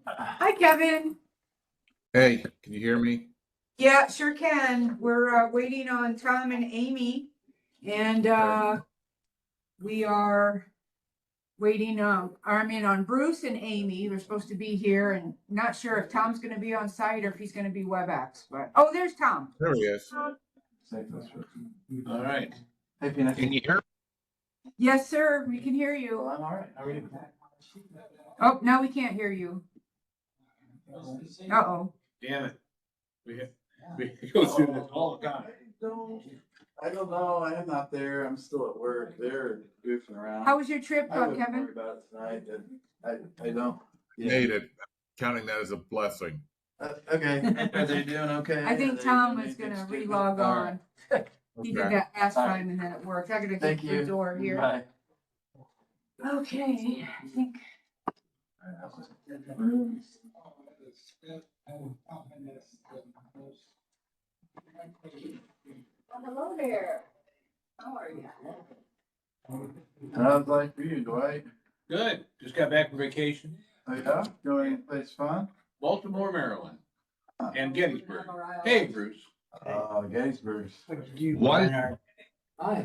Hi, Kevin. Hey, can you hear me? Yeah, sure can. We're waiting on Tom and Amy, and we are waiting on Bruce and Amy. They're supposed to be here, and not sure if Tom's going to be on site or if he's going to be WebEx. But oh, there's Tom. There he is. All right. Hey, Peanut. Can you hear me? Yes, sir. We can hear Well, you. I'm all right. How are you? Oh, now we can't hear you. Uh-oh. Damn it. We go through this all the time. I don't know. I am not there. I'm still at work. They're goofing around. How was your trip, I wouldn't Kevin? worry about it tonight. I don't. Made it. Counting that as a blessing. Okay. Are they doing okay? I think Are they Tom doing is going to anything stupid? relog All on. right. He did Okay. that last All right. time, and then it worked. I'm going to Thank get the you. door here. Bye. Okay, I think. Hello there. How are you? How's life for you, Dwight? Good. Just got back from vacation. Oh, yeah? Going anyplace fun? Baltimore, Maryland, and Gettysburg. Hey, Bruce. Gettysburg. One.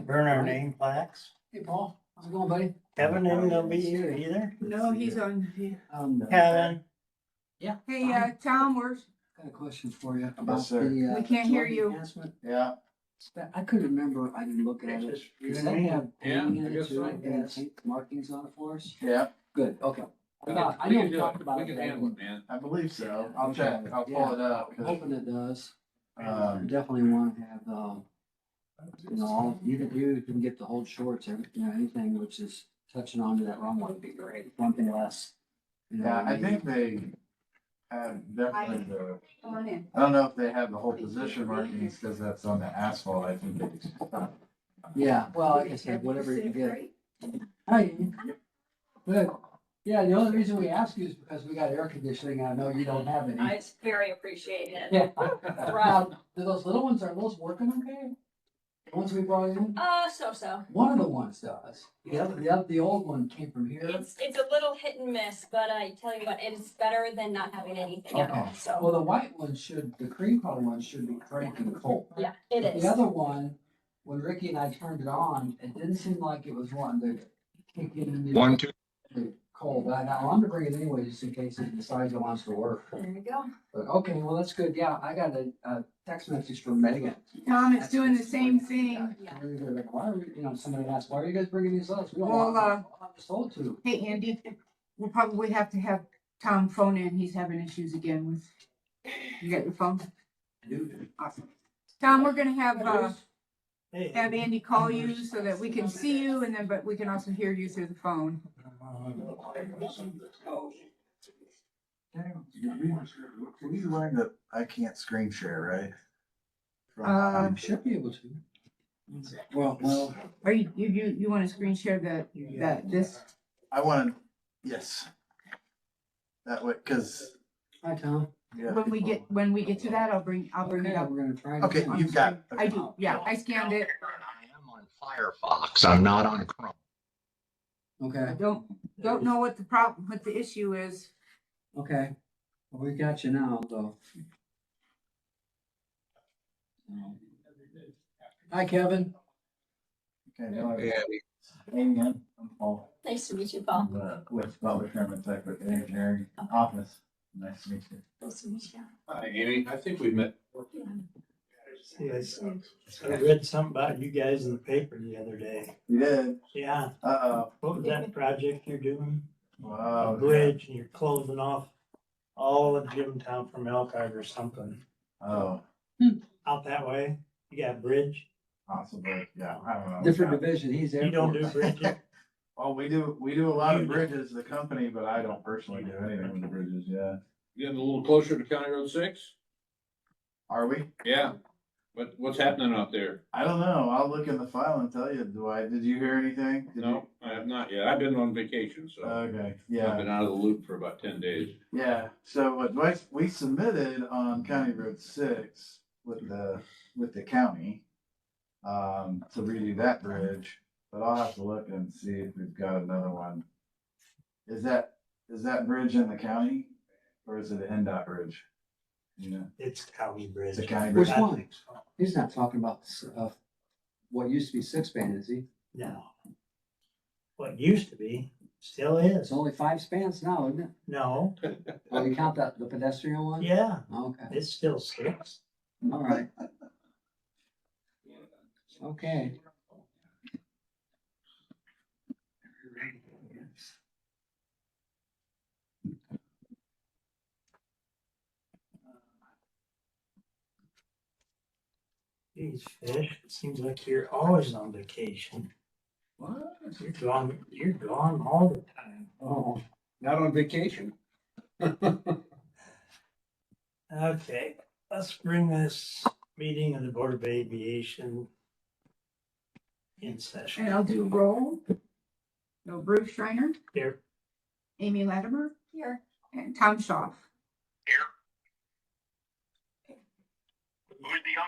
Burn our name plaques. Hey, Paul, how's it going, buddy? Kevin isn't gonna be here either. No, he's on. Kevin, Hey, Tom, Got a question for you Yes, about sir. the. We can't hear flood you. enhancement. Yeah. I couldn't remember, I didn't look at it. Does that have Yeah, painting I in it guess too, so. and paint markings on it for us? Yeah, Good, okay. I We know can we do talked it. about We it. can but handle it, man. I believe so. I'll check. I'll pull it up. I'm hoping it does. Um, Definitely want to have, you can get the whole shorts, everything, anything which is touching onto that runway would be great. Something less. Yeah, I think they have definitely the, Come on in. I don't know if they have the whole position markings because that's on the asphalt. I think they. Yeah, well, like I said, whatever you can get. Hi. Good. Yeah, the only reason we ask you is because we got air conditioning. I know you don't have any. It's very appreciated. Yeah. Now, do those little ones, are those working okay? The ones we brought in? So. One of the ones does. The old one came from here. It's a little hit and miss, but I tell you what, it is better than not having anything at all, Okay. so. Well, the white one the cream color one should be cranking cold. Yeah, it is. The other one, when Ricky and I turned it on, it didn't seem like it was wanting to kick in. 1, 2. Cold, but I wanted to bring it anyway, just in case it decides it wants to work. There you go. But okay, well, that's good. Yeah, I got a text message from Megan. Tom, it's doing the same thing. Yeah. They're like, why are we, somebody asked, why are you guys bringing these up? We don't Well, want this sold to. Hey, Andy, we'll probably have to have Tom phone in. He's having issues again with. You got your phone? Dude. Awesome. Tom, we're gonna have hey. Andy call you so that we can see you, and then but we can also hear you through the phone. We learned that I can't screen share, right? I should be able to. Well, Are you want to screen share this? I want to, yes. That way, because. hi, Tom. When we get to that, I'll bring it Okay, up. we're gonna try it. Okay, again. you've got. I do. Yeah, I scanned it. I am on Firefox. I'm not on Chrome. I Okay, don't know what the issue is. okay. Well, we got you now, though. Hi, Kevin. Okay, no, Hey, Andy. Amen. I'm Paul. Nice to meet you, Paul. With Butler Sherman Tech with the engineering office. Nice to meet you. Nice to meet you. Hi, Amy. I think we've met. Yes, I read something about you guys in the paper the other day. You did? Yeah, Uh-oh. what was that project you're doing? A Wow. bridge and you're closing off all of Jimtown from Elkhart or something. Oh, Out that way, you got a bridge? possibly. Yeah, I don't know. Different division, he's there. You don't do bridges? Oh, we do a lot of bridges, the company, but I don't personally do anything with the bridges, yeah. Getting a little closer to County Road 6? Are we? Yeah. What's happening out there? I don't know. I'll look in the file and tell you, Dwight. Did you hear anything? Did No, I have not yet. I've been on vacation, so Okay, I've yeah, been out of the loop for about 10 days. yeah. So what Dwight, we submitted on County Road 6 with the county to redo that bridge, but I'll have to look and see if we've got another one. Is that bridge in the county? Or is it a NDOT bridge? You know, It's county bridge. It's a county bridge. I Which one? think so. He's not talking about, what used to be 6-span, is he? No. What used to be, still is. It's only 5 spans now, isn't it? No, Oh, you count that, the pedestrian one? yeah, Okay, it's still 6. all right. Okay. Geez, Fish, it seems like you're always on vacation. What? You're gone all the time. Oh, Not on vacation. Okay, let's bring this meeting of the Board of Aviation in session. And I'll do roll. No, Bruce Schreiner, Here, Amy Latimer, Here. and Tom Schaff. Who's the young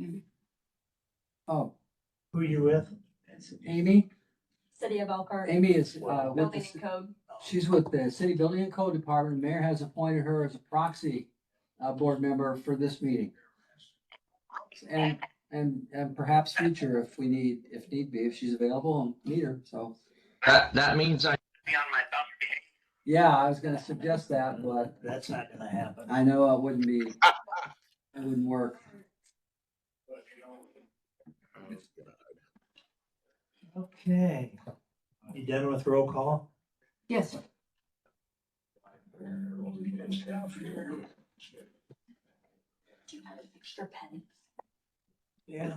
lady? oh, who you with? Amy? City of Elkhart. Amy is, with Building the, and code. she's with the City Building and Code Department. Mayor has appointed her as a proxy, board member for this meeting. And perhaps future if need be, if she's available, and meet her, so. That means I. Be on my thumb. Yeah, I was gonna suggest that, but That's not gonna happen. I know it wouldn't work. Okay, you done with roll call? Yes, sir. Do you have an extra pen? Yeah.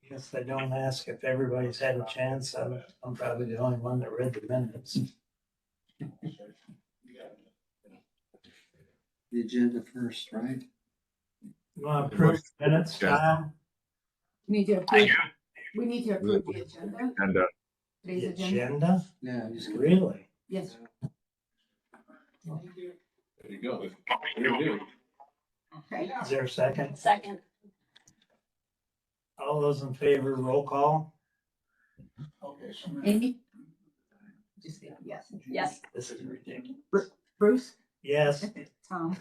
Guess I don't ask if everybody's had a chance. I'm probably the only one that read the minutes. The agenda first, right? You want to approve minutes, Tom? We need to approve, we need to approve the agenda, And The today's agenda. agenda? Yeah, just gonna. Really? Yes, There you go. okay. Is there a second? Second. All those in favor, roll call? Amy? Just say yes. Yes. This is ridiculous. Bruce? Yes, Tom?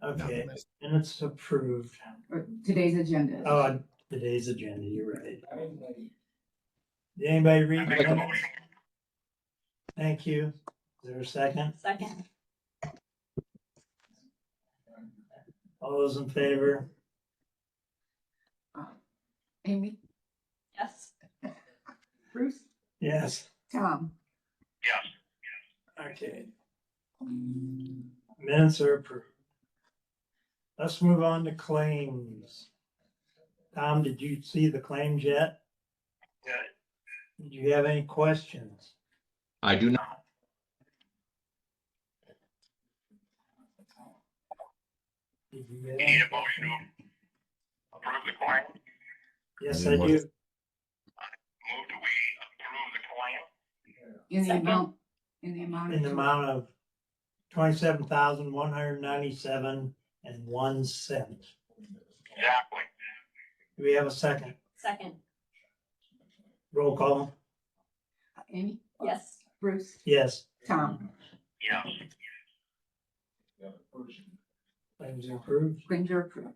okay, minutes approved. Or today's agenda. Oh, today's agenda, you're right. Did anybody read the minutes? Thank you. Is there a second? Second. All those in favor? Amy? Yes. Bruce? Yes. Tom? Okay. Minutes are approved. Let's move on to claims. Tom, did you see the claims yet? Did you have any questions? I do not. Did you You get need any? a motion to approve the claim? Yes, I do. Move that we approve the claim? In the Second. amount, in the amount. In the amount of 27,197 and 1 cent. Exactly. Do we have a second? Second. Roll call? Amy? Yes. Bruce? Yes. Tom? Yes. Claims are approved. Claims are approved.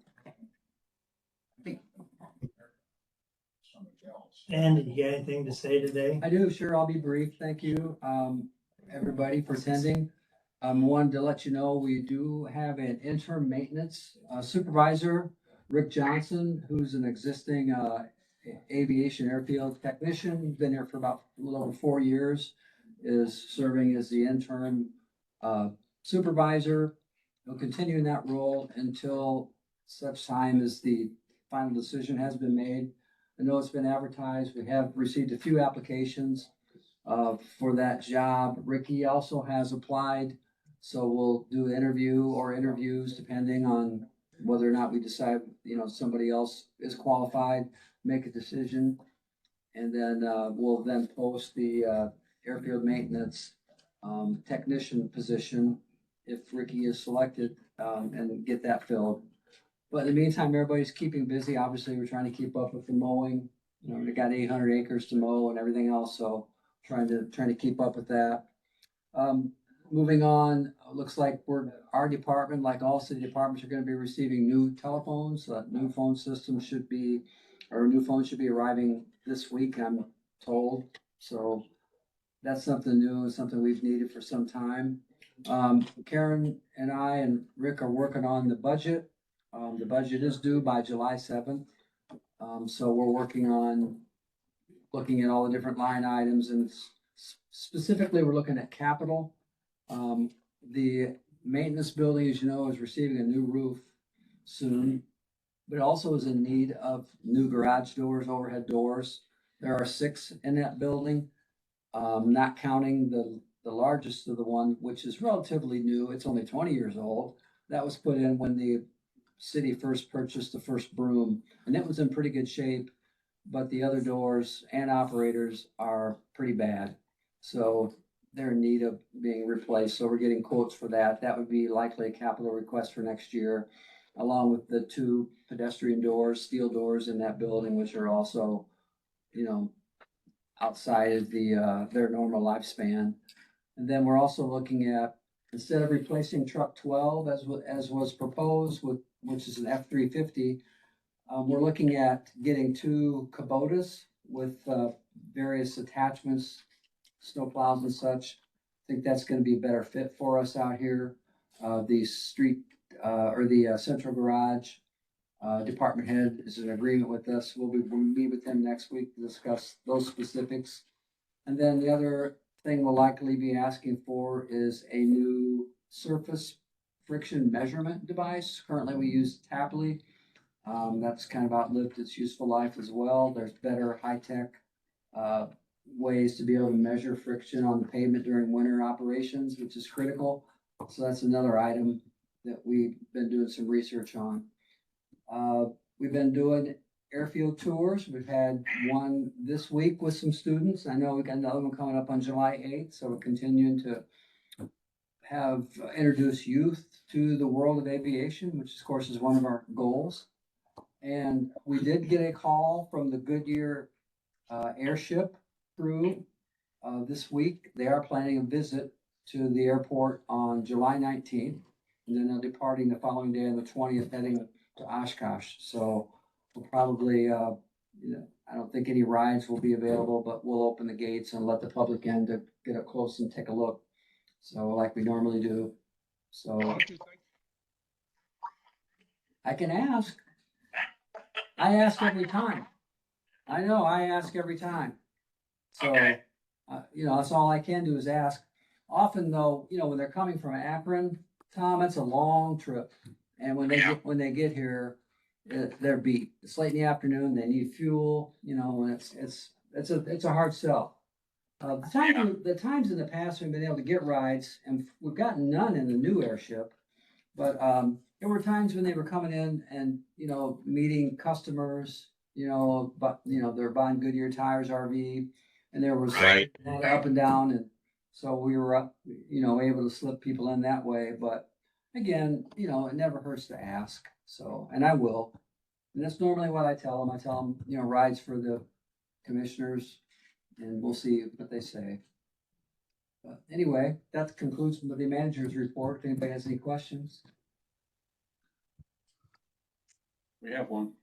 And did you get anything to say today? I do, sure, I'll be brief. Thank you, everybody for attending. Wanted to let you know, we do have an interim maintenance supervisor, Rick Johnson, who's an existing aviation airfield technician, been here for about a little over 4 years, is serving as the interim supervisor. He'll continue in that role until such time as the final decision has been made. I know it's been advertised. We have received a few applications for that job. Ricky also has applied, so we'll do an interview or interviews depending on whether or not we decide, somebody else is qualified, make a decision. And then we'll then post the airfield maintenance technician position if Ricky is selected, and get that filled. But in the meantime, everybody's keeping busy. Obviously, we're trying to keep up with the mowing. You know, we got 800 acres to mow and everything else, so trying to keep up with that. Moving on, looks like our department, like all city departments, are gonna be receiving new telephones. New phone system should be, or new phone should be arriving this week, I'm told. So that's something new and something we've needed for some time. Karen and I and Rick are working on the budget. The budget is due by July 7th. So we're working on looking at all the different line items, and specifically, we're looking at capital. The maintenance building, as you know, is receiving a new roof soon, but it also is in need of new garage doors, overhead doors. There are 6 in that building, not counting the largest of the one, which is relatively new. It's only 20 years old. That was put in when the city first purchased the first broom, and it was in pretty good shape, but the other doors and operators are pretty bad. So they're in need of being replaced. So we're getting quotes for that. That would be likely a capital request for next year, along with the 2 pedestrian doors, steel doors in that building, which are also, you know, outside of their normal lifespan. And then we're also looking at, instead of replacing truck 12 as was proposed with, which is an F-350, we're looking at getting 2 Kubotas with various attachments, snowplows and such. I think that's gonna be a better fit for us out here. The street, or the central garage department head is in agreement with us. We'll meet with him next week to discuss those specifics. And then the other thing we'll likely be asking for is a new surface friction measurement device. Currently, we use Tapley. That's kind of outlived its useful life as well. There's better high-tech ways to be able to measure friction on the pavement during winter operations, which is critical. So that's another item that we've been doing some research on. We've been doing airfield tours. We've had one this week with some students. I know we got another one coming up on July 8th, so we're continuing to have introduced youth to the world of aviation, which of course is one of our goals. And we did get a call from the Goodyear airship crew this week. They are planning a visit to the airport on July 19th, and then they're departing the following day on the 20th, heading to Oshkosh. So we'll probably, I don't think any rides will be available, but we'll open the gates and let the public in to get up close and take a look. So like we normally do. So I can ask. I ask every time. I know, I ask every time. So, Okay. That's all I can do is ask. Often though, when they're coming from Akron, Tom, it's a long trip. And when they get here, they're beat. It's late in the afternoon, they need fuel, and it's a hard sell. The times in the past we've been able to get rides, and we've gotten none in the new airship, but there were times when they were coming in and, meeting customers, but, they're buying Goodyear tires, RV, and there was Right. a lot of up and down, and so we were up, able to slip people in that way, but again, it never hurts to ask, so, and I will. And that's normally what I tell them. I tell them, rides for the commissioners, and we'll see what they say. But anyway, that concludes the manager's report. If anybody has any questions. We have one.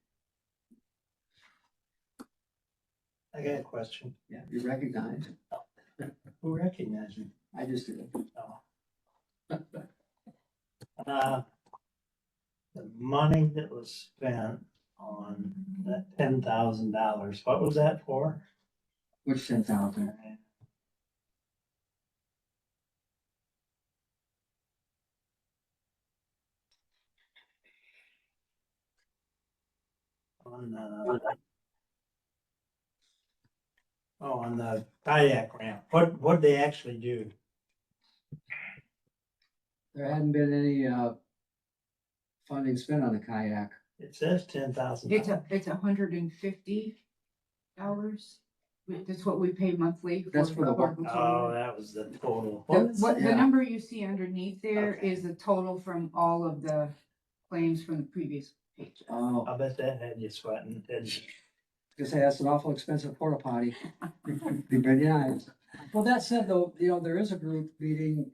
I got a question. Yeah, you recognize. Who recognized me? I just did. The money that was spent on that $10,000, what was that for? Which 10,000? On the kayak ramp. What'd they actually do? There hadn't been any funding spent on the kayak. It says $10,000. It's $150. That's what we pay monthly. That's for the what? Oh, that was the total. The Yeah. number you see underneath there Okay. is the total from all of the claims from the previous Oh, I bet that had you sweating, didn't it? because that's an awful expensive porta potty. Be very nice. Well, that said though, there is a group meeting,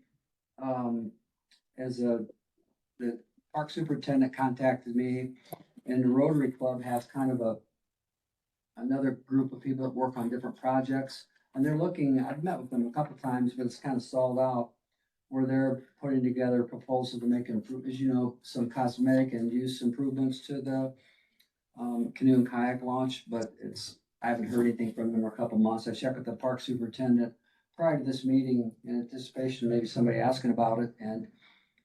the park superintendent contacted me, and the Rotary Club has kind of another group of people that work on different projects. And they're looking, I've met with them a couple times, but it's kind of stalled out, where they're putting together a proposal to make some cosmetic and use improvements to the canoe and kayak launch, but I haven't heard anything from them in a couple months. I checked with the park superintendent prior to this meeting in anticipation of maybe somebody asking about it, and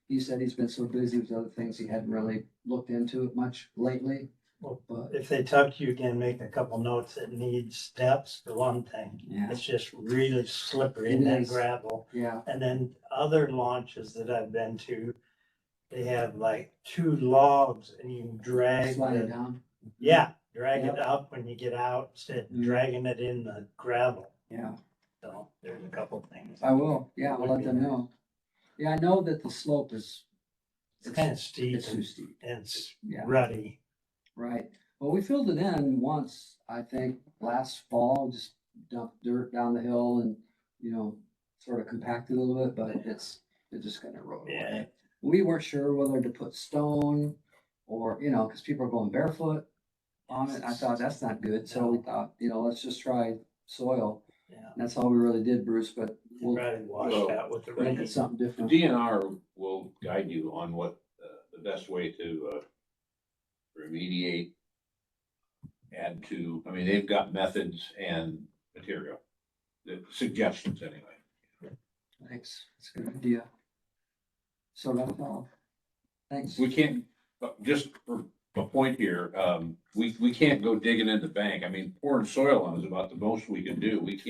he said he's been so busy with other things, he hadn't really looked into it much lately. Well, But if they talk to you again, make a couple notes that need steps for one thing. yeah, It's just really slippery in It that is. gravel. yeah, And then other launches that I've been to, they have like 2 logs and you can drag slide it the, down. yeah, drag Yep. it up when you get out instead of Mhm. dragging it in the gravel. Yeah, So there's a couple things. I will. Yeah, I'll let them know. Yeah, I know that the slope is, It's kind of steep it's too and steep. it's Yeah. rutty. Right. Well, we filled it in once, I think, last fall, just dumped dirt down the hill and, sort of compacted a little bit, but it's just gonna erode Yeah. away. We weren't sure whether to put stone or, because people are going barefoot on it. I thought that's not good. So we thought, let's just try soil. Yeah. And that's all we really did, Bruce, but we'll Probably washed Well, out with the make rain. it something The different. DNR will guide you on what the best way to remediate, add to, I mean, they've got methods and material, the suggestions anyway. Thanks. That's a good idea. So that's all. Thanks. We can't, just for a point here, we can't go digging in the bank. I mean, pouring soil on is about the most we can do. We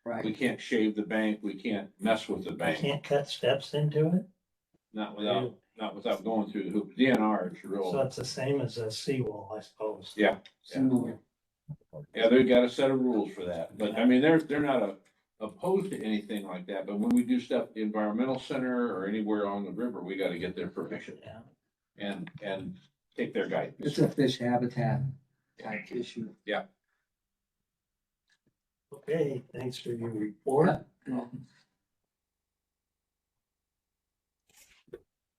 Right. can't shave the bank, we can't mess with the I bank, can't cut steps into it. not without going through the hoop. DNR is So real, it's the same as a seawall, I suppose. yeah. Similar. Yeah, they've got a set of rules for that, but I mean, they're not opposed to anything like that, but when we do stuff at the environmental center or anywhere on the river, we gotta get their permission Yeah. and take their guidance. It's a fish habitat type issue. Okay, thanks for your report.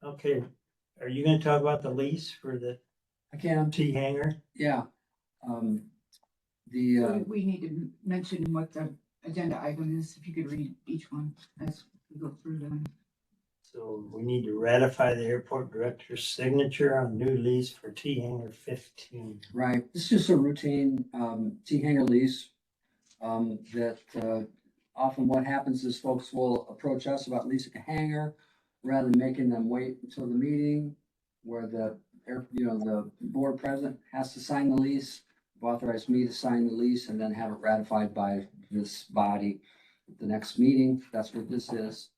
Okay, are you gonna talk about the lease for the I can, T hangar? yeah. We need to mention what the agenda item is, if you could read each one as we go through them. So we need to ratify the airport director's signature on new lease for T hangar 15. Right, this is just a routine, T-hanger lease. Often what happens is folks will approach us about leasing a hangar rather than making them wait until the meeting where the board president has to sign the lease, authorize me to sign the lease and then have it ratified by this body at the next meeting. That's what this is.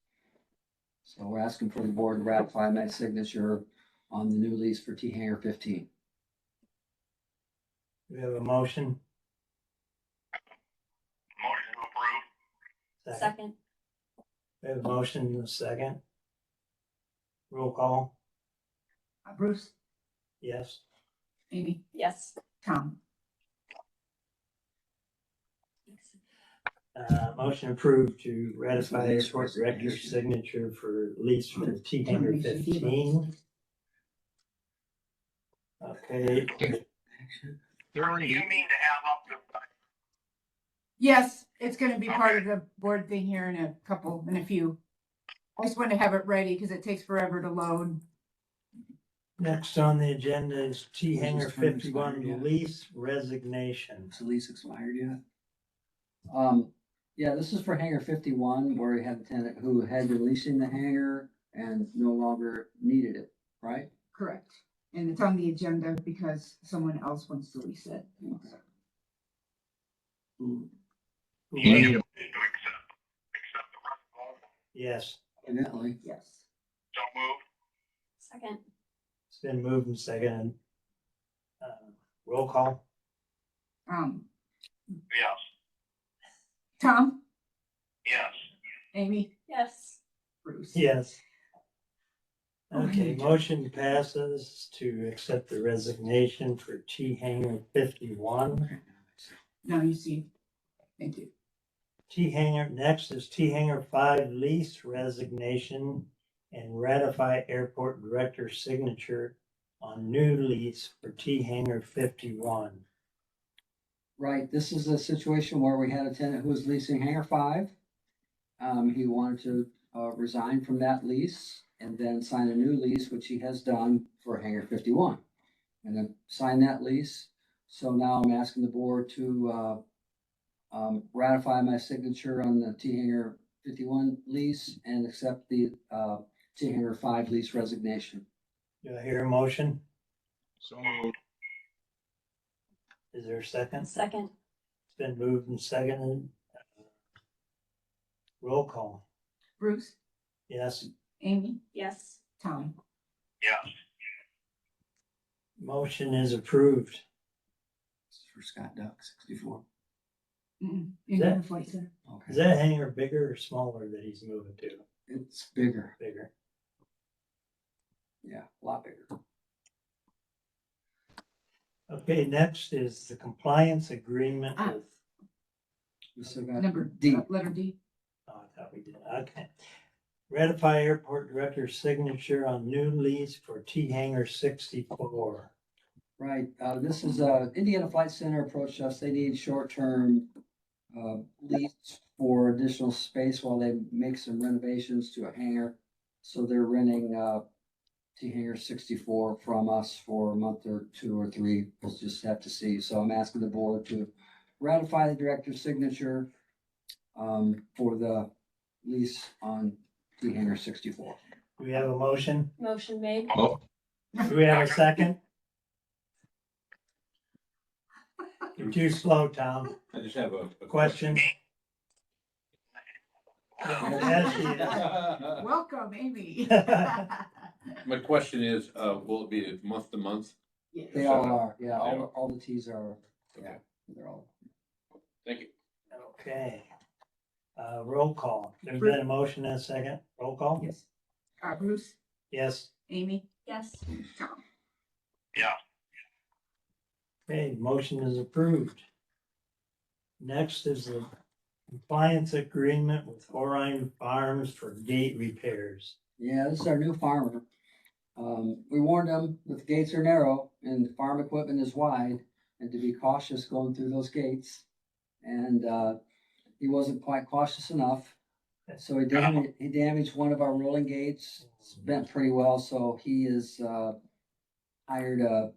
So we're asking for the board to ratify my signature on the new lease for T-hanger 15. We have a motion. Motion to approve. Second, We have a motion and a second. Roll call, Bruce, yes. Amy, yes. Tom, Motion approved to ratify the airport director's signature for lease for the T hangar 15. Okay, Do you mean to have up to? yes, it's gonna be part of the board thing here in a few. I just want to have it ready because it takes forever to load. next on the agenda is T hangar 51 lease resignation. Has the lease expired yet? Yeah, this is for hangar 51, where we had a tenant who had been leasing the hangar and no longer needed it, right? Correct. And it's on the agenda because someone else wants to lease it. You need To accept the resignation. Yes, Evidently. Yes. So moved. Second, it's been moved and seconded. Roll call, Yes. Tom, Yes. Amy, yes. Bruce. yes. Okay, motion passes to accept the resignation for T Hangar 51. Now you see. Thank you. T Hangar, next is T Hangar 5 lease resignation and ratify airport director signature on new lease for T Hangar 51. Right, this is a situation where we had a tenant who was leasing Hangar 5. He wanted to resign from that lease and then sign a new lease, which he has done for Hangar 51. And then sign that lease. So now I'm asking the board to ratify my signature on the T Hangar 51 lease and accept the T Hangar 5 lease resignation. Do I hear a motion? So moved. Is there a second? Second. It's been moved and seconded. Roll call. Bruce, Yes. Amy, Yes. Tom. Yeah. Motion is approved. This is for Scott Duck, 64. In that- the flight center. Okay. Is that hangar bigger or smaller that he's moving to? It's bigger. Bigger. Yeah, a lot bigger. Okay, next is the compliance agreement Ah. with, We still got Number D. Letter D. oh, I thought we did, okay. Ratify airport director's signature on new lease for T Hangar 64. Right, this is, Indiana Flight Center approached us, they need short-term, lease for additional space while they make some renovations to a hangar. So they're renting, T Hangar 64 from us for a month or 2 or 3, we'll just have to see. So I'm asking the board to ratify the director's signature, for the lease on T Hangar 64. Do we have a motion? Motion made. Oh, Do we have a second? You're too slow, Tom. I just have a Question? Yes, he is. Welcome, Amy. My question is, will it be month to month? Yes. They all are, yeah, all the Ts are, yeah, Okay. they're all. Thank you. Okay. Roll call. There's been a motion and a second. Roll call? Yes. Bruce, Yes. Amy, Yes. Tom. Okay, motion is approved. Next is the compliance agreement with Orion Farms for gate repairs. Yeah, this is our new farmer. We warned him that the gates are narrow and the farm equipment is wide and to be cautious going through those gates. And, he wasn't quite cautious enough. So he damaged one of our rolling gates. It's bent pretty well, so he is, hired a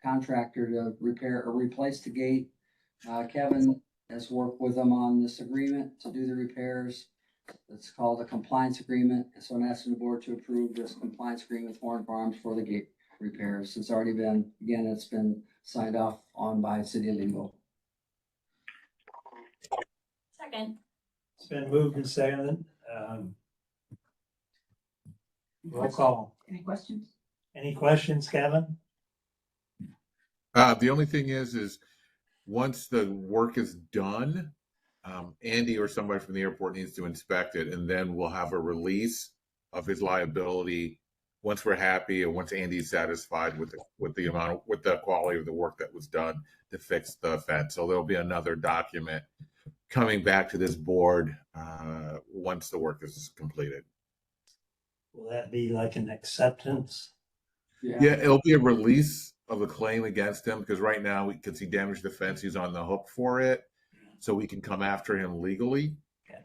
contractor to repair or replace the gate. Kevin has worked with them on this agreement to do the repairs. It's called a compliance agreement. And so I'm asking the board to approve this compliance agreement with Warren Farms for the gate repairs. It's already been, again, it's been signed off on by City of Linville. Second. It's been moved and seconded. Roll call. Any questions? Any questions, Kevin? the only thing is once the work is done, Andy or somebody from the airport needs to inspect it, and then we'll have a release of his liability once we're happy and once Andy's satisfied with the quality of the work that was done to fix the fence. So there'll be another document coming back to this board once the work is completed. Will that be like an acceptance? Yeah, it'll be a release of a claim against him because right now, because he damaged the fence, he's on the hook for it. So we can come after him legally. Okay.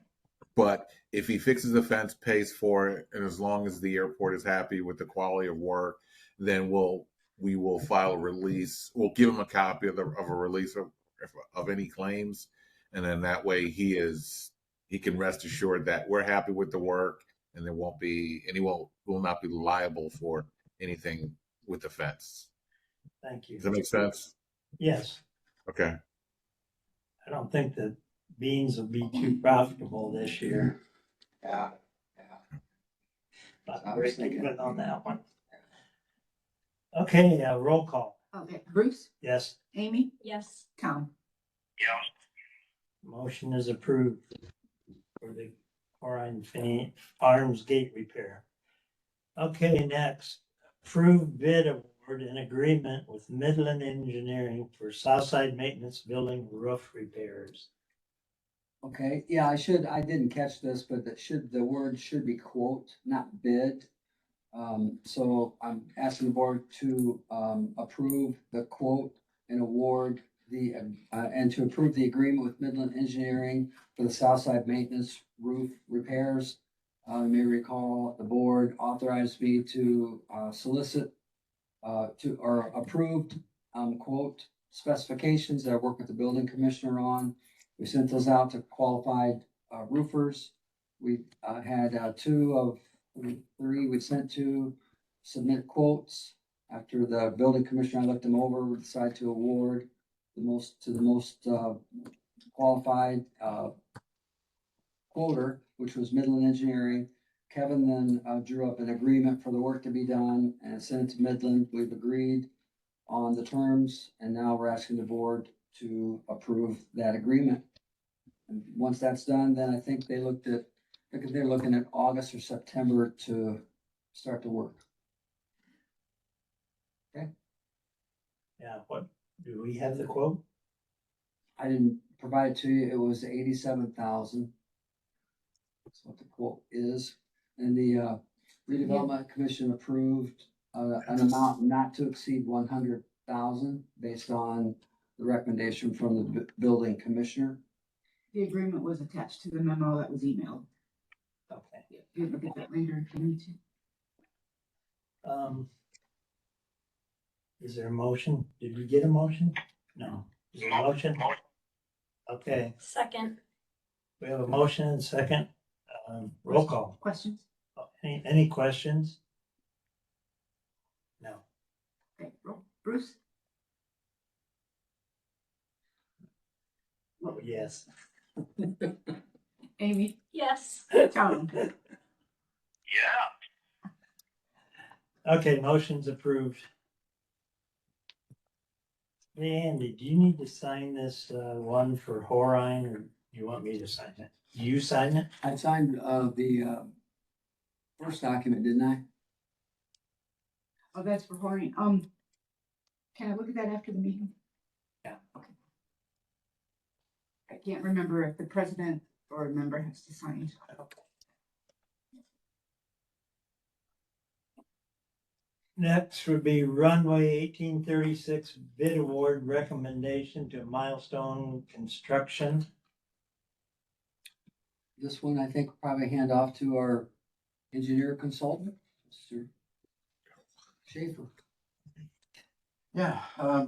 But if he fixes the fence, pays for it, and as long as the airport is happy with the quality of work, then we will file a release. We'll give him a copy of a release of any claims, and then that way he can rest assured that we're happy with the work, and he will not be liable for anything with the fence. Thank you. Does that make sense? Yes. Okay. I don't think that beans will be too profitable this year. Yeah. But I we're was thinking. keeping on that one. Okay, roll call. Okay, Bruce, Yes, Amy, Yes. Tom. motion is approved for the Orion Farms gate repair. Okay, next, approved bid award and agreement with Midland Engineering for Southside Maintenance Building roof repairs. Okay, yeah, I didn't catch this, but the word should be quote, not bid. So I'm asking the board to, approve the quote and award and to approve the agreement with Midland Engineering for the Southside Maintenance Roof Repairs. You may recall the board authorized me to, solicit, or approved, quote specifications that I work with the building commissioner on. We sent those out to qualified, roofers. We, had, two of three we sent to submit quotes. After the building commissioner, I looked them over, we decided to award the most qualified, quoter, which was Midland Engineering. Kevin then, drew up an agreement for the work to be done and sent it to Midland. We've agreed on the terms, and now we're asking the board to approve that agreement. And once that's done, then I think they're looking at August or September to start the work. Yeah, what, do we have the quote? I didn't provide it to you, it was 87,000. That's what the quote is, and the redevelopment commission approved an amount not to exceed 100,000 based on the recommendation from the building commissioner. The agreement was attached to the memo that was emailed. Okay. You look at that later if you need to. Is there a motion? Did we get a motion? No. Is there a motion? Okay, Second. we have a motion and a second. Roll call. Questions? Any questions? No. Okay, Bruce? Oh, yes. Amy? Yes. Tom? Yeah. Okay, motion's approved. Hey, Andy, do you need to sign this one for Horine, or you want me to sign it? Do you sign it? I signed the first document, didn't I? Oh, that's for Horning. Can I look at that after the meeting? Yeah. Okay. I can't remember if the president or a member has to sign. Next would be runway 1836 bid award recommendation to Milestone Construction. This one, I think, will probably hand off to our engineer consultant, Mr. Schaefer. Yeah,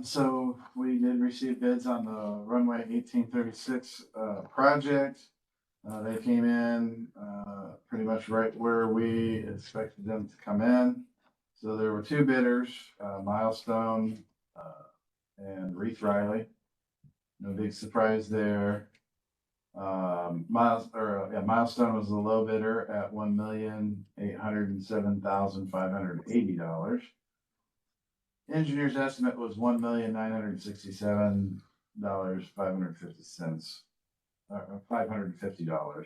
so we did receive bids on the runway 1836 project. They came in pretty much right where we expected them to come in. So there were two bidders, Milestone and Reith Riley. No big surprise there. Milestone was the low bidder at $1,807,580. Engineer's estimate was $1,967,550, $550.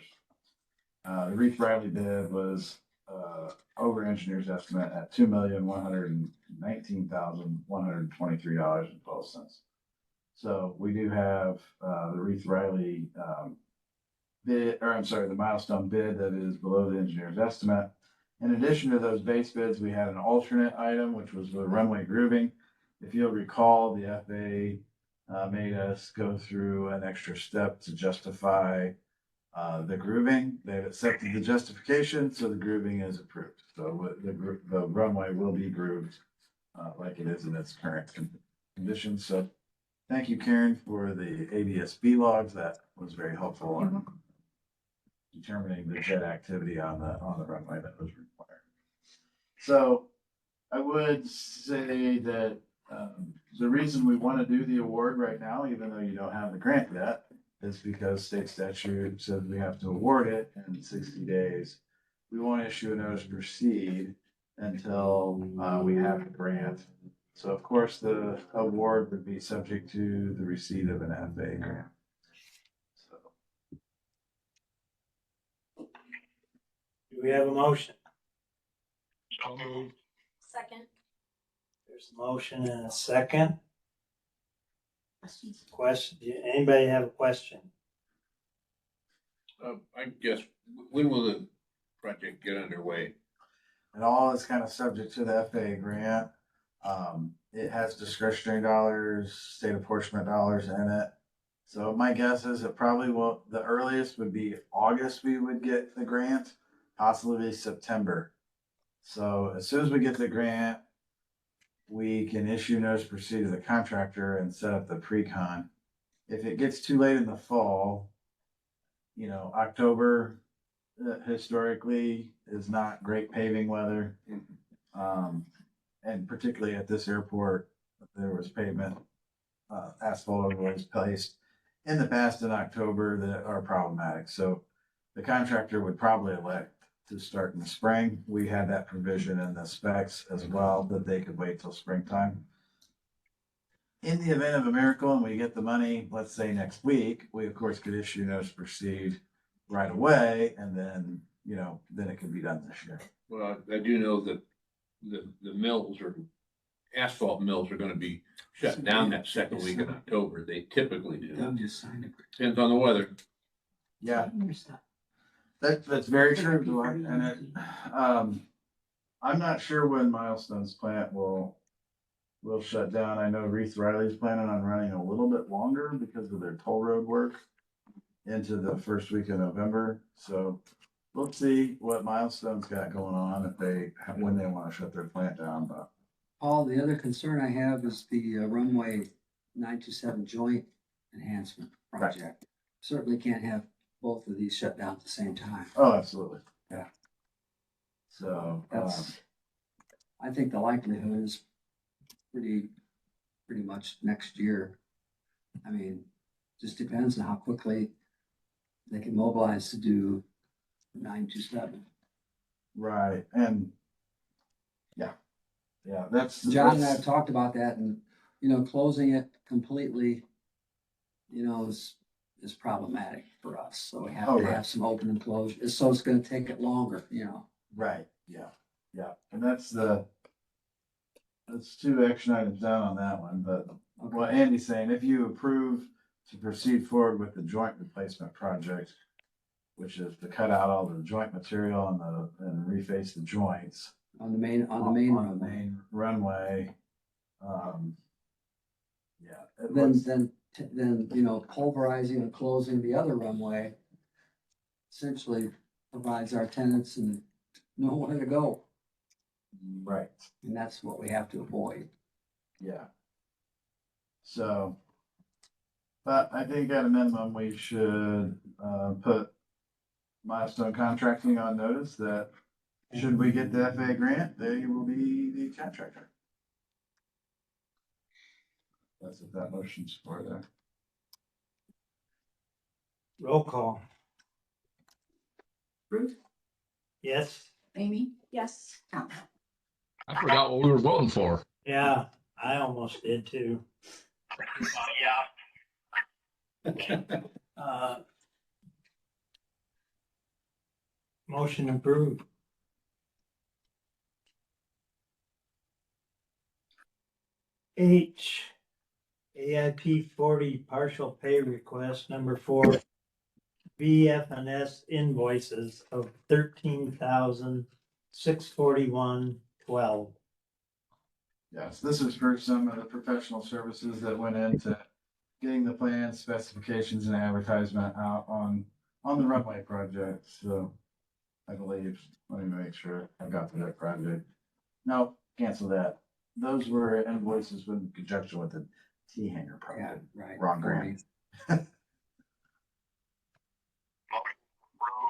The Reith Riley bid was over engineer's estimate at $2,119,123.12. So we do have the Reith Riley the Milestone bid that is below the engineer's estimate. In addition to those base bids, we had an alternate item, which was the runway grooving. If you'll recall, the FAA made us go through an extra step to justify the grooving. They've accepted the justification, so the grooving is approved. So the runway will be grooved like it is in its current condition. So thank you, Karen, for the ADS-B logs. That was very helpful in determining the jet activity on the runway that was required. So I would say that the reason we want to do the award right now, even though you don't have the grant yet, is because state statute says we have to award it in 60 days. We won't issue a notice to proceed until we have the grant. So of course the award would be subject to the receipt of an FAA grant. Do we have a motion? So So moved. Second. There's a motion and a second. Question, anybody have a question? I guess, when will the project get underway? And all is kind of subject to the FAA grant. It has discretionary dollars, state apportionment dollars in it. So my guess is it probably will, the earliest would be August we would get the grant, possibly September. So as soon as we get the grant, we can issue notice to proceed to the contractor and set up the pre-con. If it gets too late in the fall, October historically is not great paving weather. And particularly at this airport, there was pavement, asphalt overlays placed in the past in October that are problematic. So the contractor would probably elect to start in the spring. We had that provision in the specs as well, that they could wait till springtime. In the event of a miracle and we get the money, let's say next week, we of course could issue notice to proceed right away, and then, then it could be done this year. Well, I do know that the mills or asphalt mills are gonna be shut down that second week in October. They typically do. Just signed it. Depends on the weather. Yeah, that's very true, Dwight. And I'm not sure when Milestone's plant will shut down. I know Reese Riley's planning on running a little bit longer because of their toll road work into the first week of November. So we'll see what Milestone's got going on when they want to shut their plant down. But Paul, the other concern I have is the runway 927 joint enhancement project. Certainly can't have both of these shut down at the same time. oh, absolutely, yeah. So I think the likelihood is pretty much next year. I mean, just depends on how quickly they can mobilize to do 927. right, and that's John and I have talked about that, and closing it completely, is problematic for us. So we have to right. have some open and close. So it's going to take it longer, Right, yeah, and that's two action items down on that one, but what Andy's saying, if you approve to proceed forward with the joint replacement project, which is to cut out all the joint material and reface the joints on the main runway, then pulverizing and closing the other runway essentially provides our tenants and nowhere to go. right, And that's what we have to avoid. yeah. So, but I think at a minimum, we should put Milestone Contracting on notice that should we get the FAA grant, they will be the contractor. That's what that motion's for there. Roll call. Bruce, Yes? Amy, Yes. Tom. I forgot what we were voting for. Yeah, I almost did too. Uh, Motion approved. H, AIP 40 partial pay request number 4, VFNS invoices of $13,641.12. Yes, this is for some of the professional services that went into getting the plans, specifications, and advertisement out on the runway project. So I believe, let me make sure I got to that project. No, cancel that. Those were invoices in conjunction with the T hangar Yeah, project. right. Wrong grant. Approve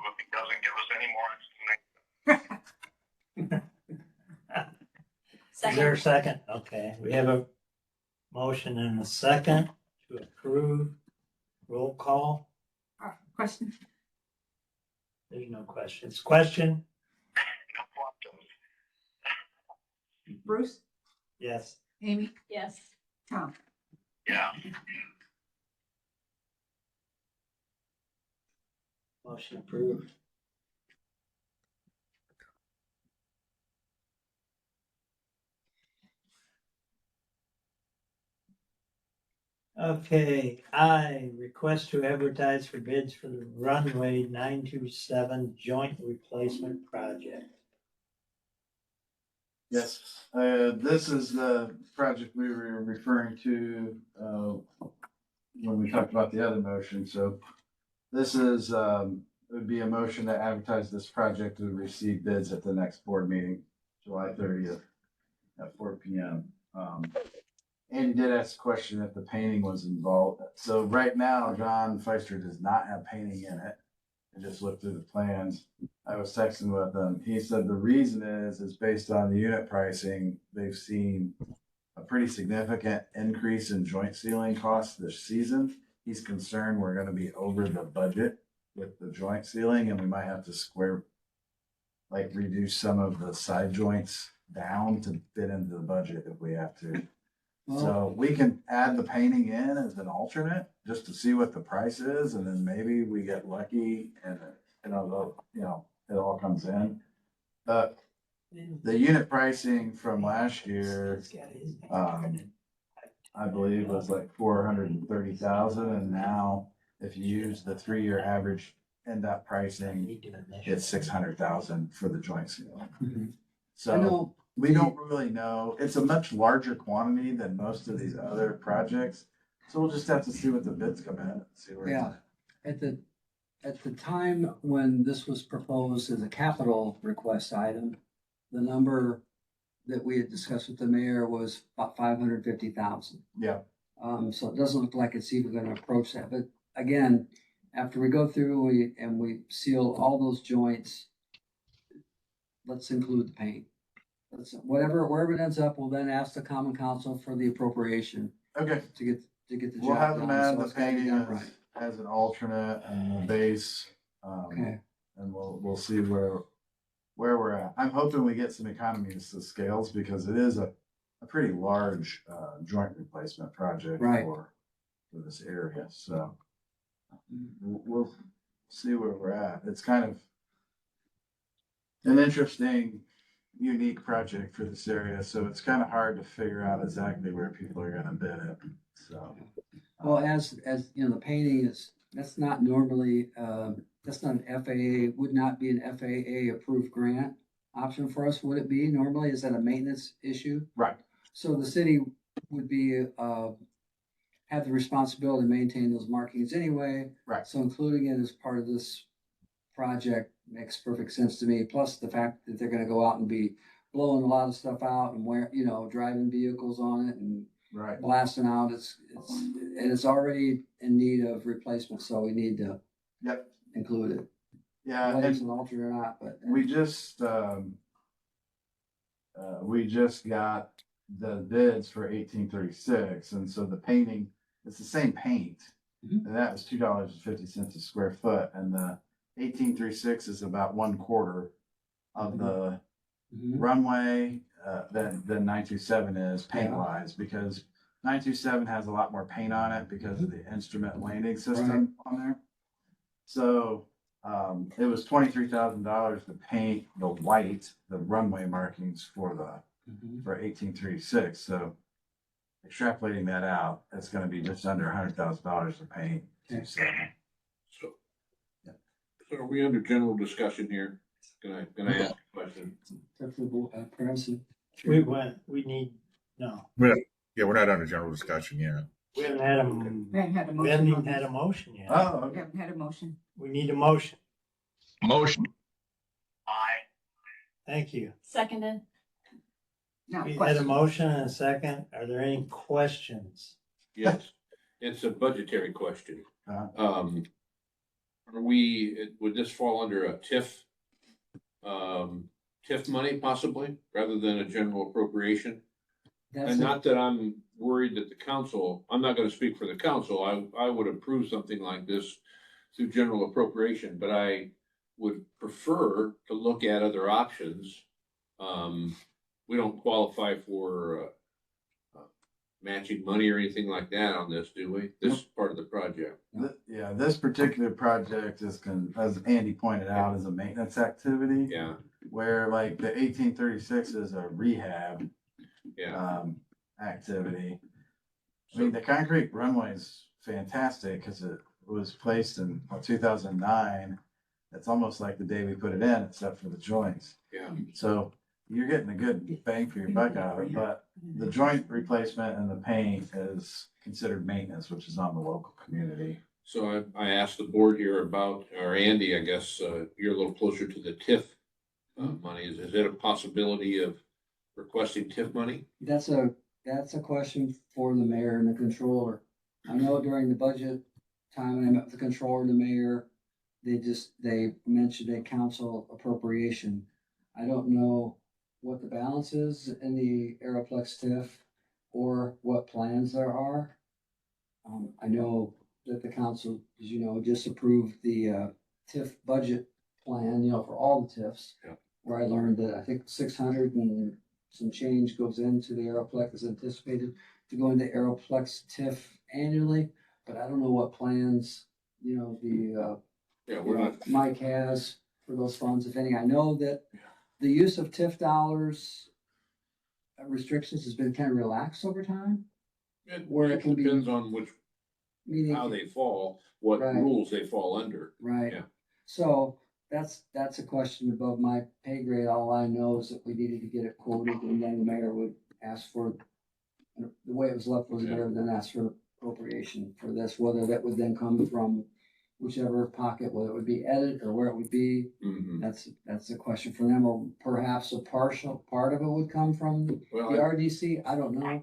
if he doesn't give us any more. Is there a Second. second? Okay, we have a motion and a second to approve. Roll call. Question, There's no questions. Question? Bruce, Yes. Amy, Yes. Tom. Yeah. Motion approved. Okay, I request to advertise for bids for the runway 927 joint replacement project. Yes, this is the project we were referring to, when we talked about the other motion, so this is, it would be a motion to advertise this project to receive bids at the next board meeting, July 30th at 4 PM. Andy did ask a question if the painting was involved, so right now, John Feister does not have painting in it. I just looked through the plans. I was texting with him. He said the reason is based on the unit pricing, they've seen a pretty significant increase in joint sealing costs this season. He's concerned we're gonna be over the budget with the joint sealing and we might have to reduce some of the side joints down to fit into the budget if we have to. Well, So we can add the painting in as an alternate, just to see what the price is, and then maybe we get lucky and, it all comes in. But the unit pricing from last year, I believe was like 430,000, and now if you use the 3-year average NDOT pricing, it's 600,000 for the joint seal. Mhm. I So know, we don't really know. It's a much larger quantity than most of these other projects. So we'll just have to see what the bids come in and see where. Yeah. at the time when this was proposed as a capital request item, the number that we had discussed with the mayor was about 550,000. Yeah, So it doesn't look like it's even gonna approach that, but again, after we go through, we seal all those joints, let's include the paint. Wherever it ends up, we'll then ask the common council for the appropriation okay. to get the We'll have job them done, add so the it's gotta be painting done as, right. as an alternate and the base. Okay, And we'll see where we're at. I'm hoping we get some economies of scales because it is a pretty large, joint replacement project Right. for this area. So we'll see where we're at. It's kind of an interesting, unique project for this area. So it's kind of hard to figure out exactly where people are gonna bid it. So. well, as you know, the painting that's not normally, that's not an FAA, would not be an FAA approved grant option for us, would it be normally? Is that a maintenance issue? Right. So the city would be, have the responsibility to maintain those markings anyway. Right. So including it as part of this project makes perfect sense to me. Plus the fact that they're gonna go out and be blowing a lot of stuff out and driving vehicles on it and Right. blasting out. It's already in need of replacement, so we need to Yep. include it. Yeah. Whether And it's an alternate or not, but we just got the bids for 1836, and so the painting, it's the same paint. Mhm. And that was $2.50 a square foot, and the 1836 is about 1/4 of the Mhm. runway, than 927 is paint wise, because 927 has a lot more paint on it because of the instrument landing system on there. So, it was $23,000 to paint the runway markings for Mhm. 1836. So extrapolating that out, it's gonna be just under $100,000 to paint. Okay. So, So, so are we under general discussion here? Can I ask a question? That's the person. We need, no, Yeah, we're not under general discussion yet. we haven't had a, We haven't had a we motion. haven't even on had this. a motion yet. oh, We okay. haven't had a motion. We need a motion. Motion. Aye. Thank you. Seconded. Now, We had a question. motion and a second. Are there any questions? Yes, it's a budgetary question. Uh-huh. Would this fall under a TIF money possibly, rather than a general appropriation? That's And it. not that I'm worried that I'm not gonna speak for the council, I would approve something like this through general appropriation, but I would prefer to look at other options. We don't qualify for, matching money or anything like that on this, do we? This is part of the project. Yeah, this particular project is, as Andy pointed out, is a maintenance activity. Yeah, Where like the 1836 is a rehab yeah. activity. I mean, the concrete runway is fantastic because it was placed in 2009. It's almost like the day we put it in, except for the joints. Yeah. So you're getting a good bang for your buck out of it, but the joint replacement and the paint is considered maintenance, which is on the local community. So I asked the board here about, or Andy, I guess, you're a little closer to the TIF money. Is it a possibility of requesting TIF money? That's a question for the mayor and the controller. I know during the budget time, when I met with the controller and the mayor, they mentioned a council appropriation. I don't know what the balance is in the Aeroplex TIF or what plans there are. I know that the council, as you know, just approved the TIF budget plan, for all the TIFs. Yeah. Where I learned that I think 600 and some change goes into the Aeroplex, is anticipated to go into Aeroplex TIF annually, but I don't know what plans, Yeah, we're not, Mike has for those funds, if any. I know that the use of TIF dollars restrictions has been kind of relaxed over time, where it can be- depends on meaning. how they fall, what Right. rules they fall under. Right. Yeah. So that's a question above my pay grade. All I know is that we needed to get it quoted, and then the mayor would ask for, the way it was left was the mayor would then ask for appropriation for this, whether that would then come from whichever pocket, whether it would be edit or where it would be. Mhm. That's a question for them, or perhaps a partial part of it would come from the Well, RDC. I don't know.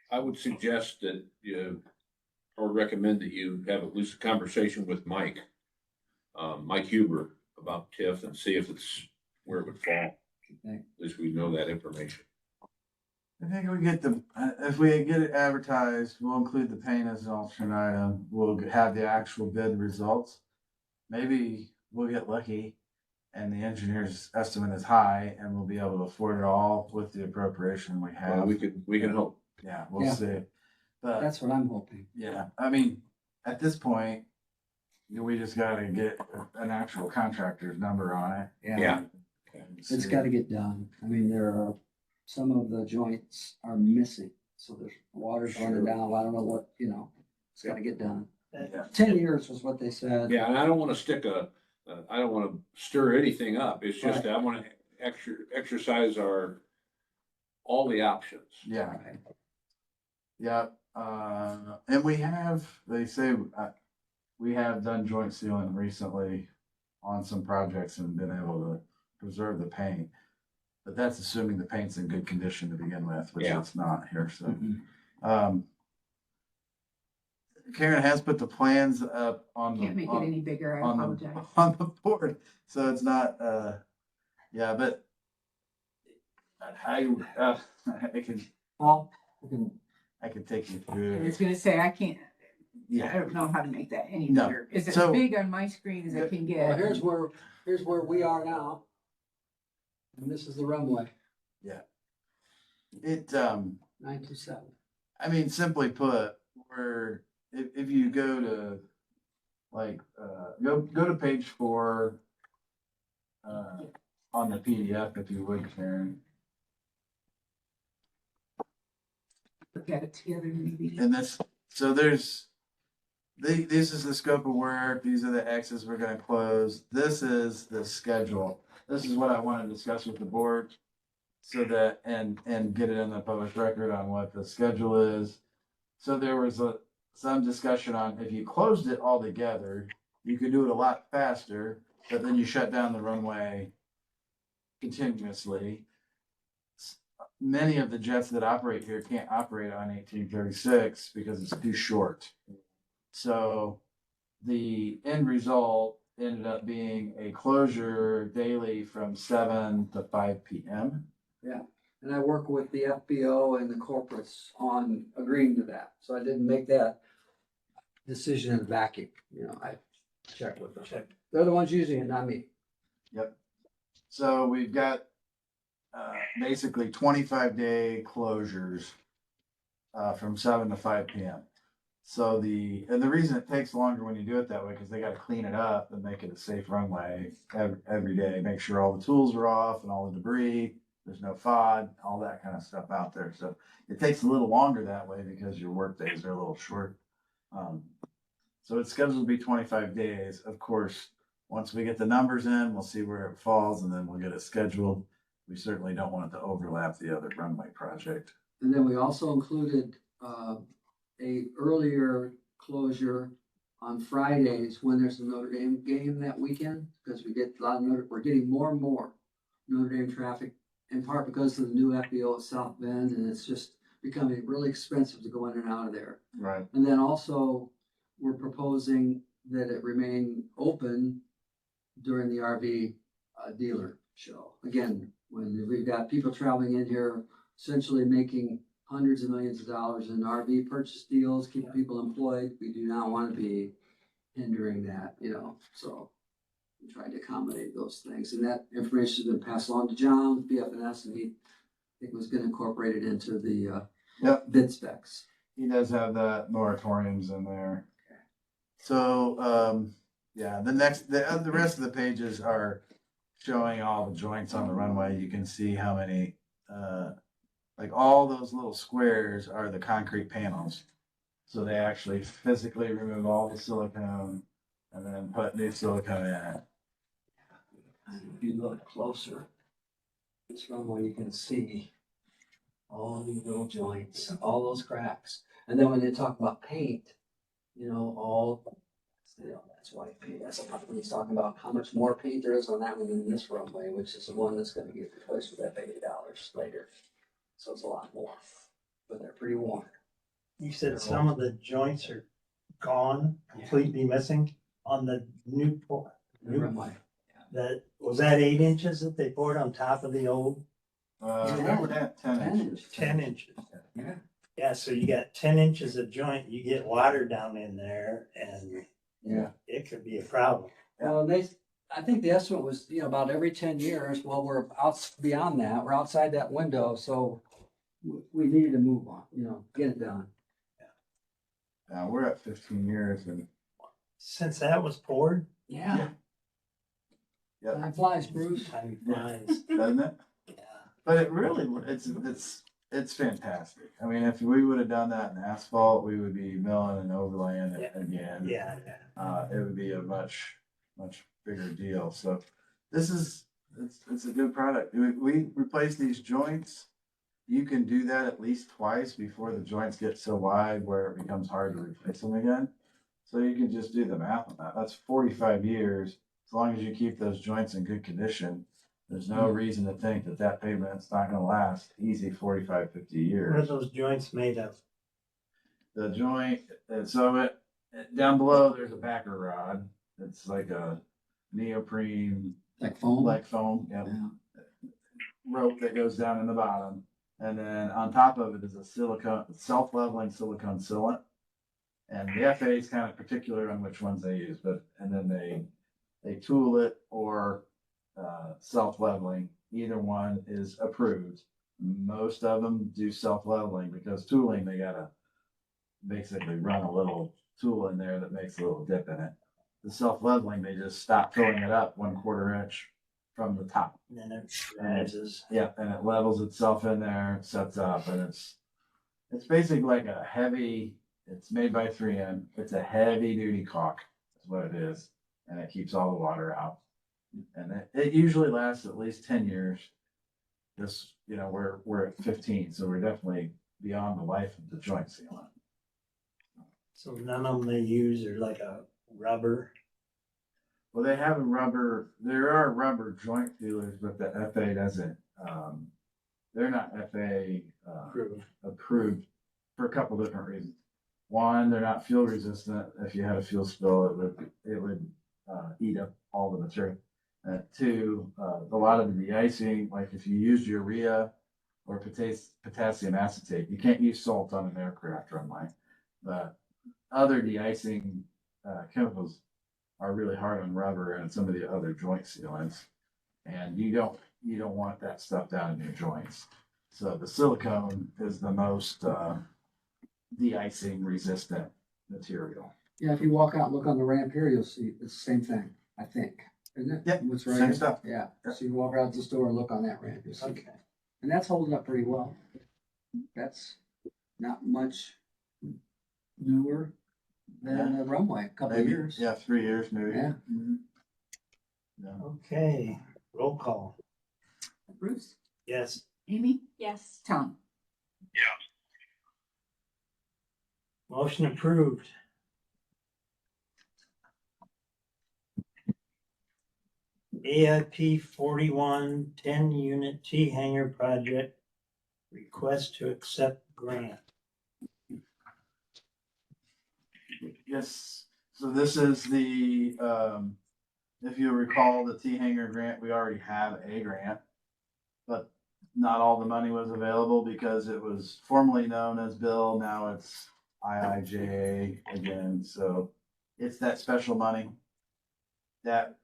I would suggest that or recommend that you have at least a conversation with Mike Huber about TIF and see if it's where it would fall. Okay. At least we know that information. I think we get if we get it advertised, we'll include the paint as an alternate item. We'll have the actual bid results. Maybe we'll get lucky and the engineer's estimate is high and we'll be able to afford it all with the appropriation we Well, have. we can hope. Yeah, we'll Yeah. see. But That's what I'm hoping. yeah, I mean, at this point, we just gotta get an actual contractor's number on it. Yeah. And It's see. gotta get done. I mean, some of the joints are missing, so there's water's running down. I don't know what, it's gotta get done. Yeah. 10 years was what they said. Yeah, and I don't want to I don't want to stir anything up. It's just that I want to exercise all the options. Yeah, Right. yeah, and they say, we have done joint sealing recently on some projects and been able to preserve the paint. But that's assuming the paint's in good condition to begin with, which Yeah. it's not here, so. Mhm. Karen has put the plans up on the. Can't make it any bigger, I on apologize. on the board, so it's not, yeah, but I can, Well, I can take you I through. was gonna say, I Yeah, don't know how to make that any No. bigger. It's as So- big on my screen as I can get. here's where we are now. And this is the runway, it, 927. I mean, simply put, if you go to, like, go to page 4, on the PDF, if you would, Karen. Look at it together maybe. And this is the scope of work, these are the X's we're gonna close, this is the schedule. This is what I want to discuss with the board, so that, and get it in the public record on what the schedule is. So there was some discussion on, if you closed it all together, you could do it a lot faster, but then you shut down the runway continuously. Many of the jets that operate here can't operate on 1836 because it's too short. So the end result ended up being a closure daily from 7 to 5 p.m. And I work with the FBO and the corporates on agreeing to that. So I didn't make that decision in a vacuum. I checked with them. They're the ones using it, not me. So we've got basically 25-day closures from 7 to 5 p.m. So the reason it takes longer when you do it that way, because they got to clean it up and make it a safe runway every day, make sure all the tools are off and all the debris there's no FOD, all that kind of stuff out there. So it takes a little longer that way because your work days are a little short. So it's scheduled to be 25 days. Of course, once we get the numbers in, we'll see where it falls and then we'll get it scheduled. We certainly don't want it to overlap the other runway project. And then we also included, a earlier closure on Fridays when there's a Notre Dame game that weekend, because we get a lot of we're getting more and more Notre Dame traffic, in part because of the new FBO at South Bend, and it's just becoming really expensive to go in and out of there. Right. And then also, we're proposing that it remain open during the RV dealer show. Again, when we've got people traveling in here, essentially making hundreds of millions of dollars in RV purchase deals, keeping people employed, we do not want to be hindering that, so we tried to accommodate those things. And that information has been passed along to John, BFNS, and he, I think, was going to incorporate it into the bid specs. He does have that moratoriums in there. So, yeah, the rest of the pages are showing all the joints on the runway. You can see how many, like all those little squares are the concrete panels. So they actually physically remove all the silicone and then put new silicone in it. If you look closer, this runway, you can see all these little joints, all those cracks. And then when they talk about paint, that's white paint. That's what he's talking about, how much more paint there is on that one than this runway, which is the one that's gonna get replaced with that $80 later. So it's a lot more, but they're pretty worn. You said some of the joints are gone, completely missing on the new Runway. was that 8 inches that they poured on top of the old Remember that 10 inches. 10 inches? Yeah. Yeah, so you got 10 inches of joint, you get water down in there and Yeah. it could be a problem. Well, I think the estimate was, about every 10 years, well, we're out beyond that, we're outside that window, so we needed to move on, get it done. Now we're at 15 years and Since that was poured, Yeah. yeah, Time flies, Bruce. time flies. doesn't it? Yeah. But it really, it's fantastic. I mean, if we would have done that in asphalt, we would be milling and overlaying it again. Yeah. It would be a much bigger deal. So it's a good product. We replace these joints. You can do that at least twice before the joints get so wide where it becomes hard to replace them again. So you can just do the math on that. That's 45 years. As long as you keep those joints in good condition, there's no reason to think that pavement's not going to last easy 45, 50 What are years. those joints made of? The joint, down below, there's a backer rod. It's like a neoprene, Like foam? like foam, Yeah. rope that goes down in the bottom. And then on top of it is a self-leveling silicone sealant. And the FAA is kind of particular on which ones they use, and then they tool it or self-leveling. Either one is approved. Most of them do self-leveling because tooling, they gotta basically run a little tool in there that makes a little dip in it. The self-leveling, they just stop filling it up 1/4 inch from the top. And then it rises. Yeah, and it levels itself in there, sets up, and it's basically like a heavy, it's made by 3M. It's a heavy duty caulk, is what it is. And it keeps all the water out. And it usually lasts at least 10 years. This, we're at 15, so we're definitely beyond the life of the joint sealant. So none of them they use are like a rubber. Well, they have there are rubber joint sealers, but the FAA doesn't, they're not FAA approved for a couple different reasons. One, they're not fuel resistant. If you had a fuel spill, it would eat up all the material. Two, a lot of the de-icing, like if you use urea or potassium acetate, you can't use salt on an aircraft runway. But other de-icing chemicals are really hard on rubber and some of the other joint sealants, and you don't want that stuff down in your joints. So the silicone is the most de-icing resistant material. Yeah, if you walk out and look on the ramp here, you'll see it's the same thing, I think, isn't it? Yeah, What's right same here? stuff. Yeah, so you walk out the store and look on that ramp, you'll see. Okay. And that's holding up pretty well. That's not much newer than the runway, a couple of Maybe, years. yeah, 3 years maybe. Yeah. Mhm. Yeah. Okay, roll call. Bruce, Yes. Amy, Yes. Tom. Motion approved. AIP 41 10-unit T hangar project. Request to accept grant. Yes, so this is the, if you recall, the T hanger grant, we already have a grant. But not all the money was available because it was formerly known as Bill, now it's IIJA again, so it's that special money. That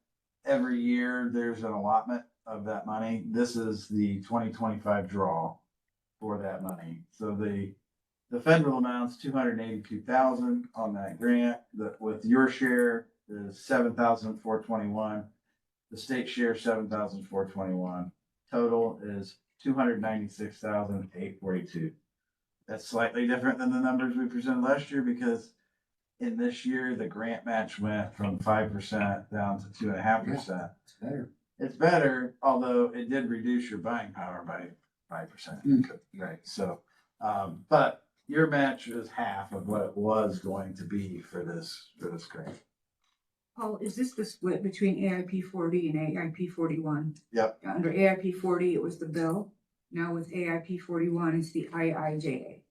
every year there's an allotment of that money. This is the 2025 draw for that money. So the federal amount's 282,000 on that grant. With your share is 7,421. The state share 7,421. Total is 296,842. That's slightly different than the numbers we presented last year because in this year the grant match went from 5% down to 2.5%. It's better. It's better, although it did reduce your buying power by 5%. Right. So, but your match is half of what it was going to be for this grant. Paul, is this the split between AIP 40 and AIP 41? Yep. Under AIP 40, it was the bill. Now with AIP 41, it's the IIJA.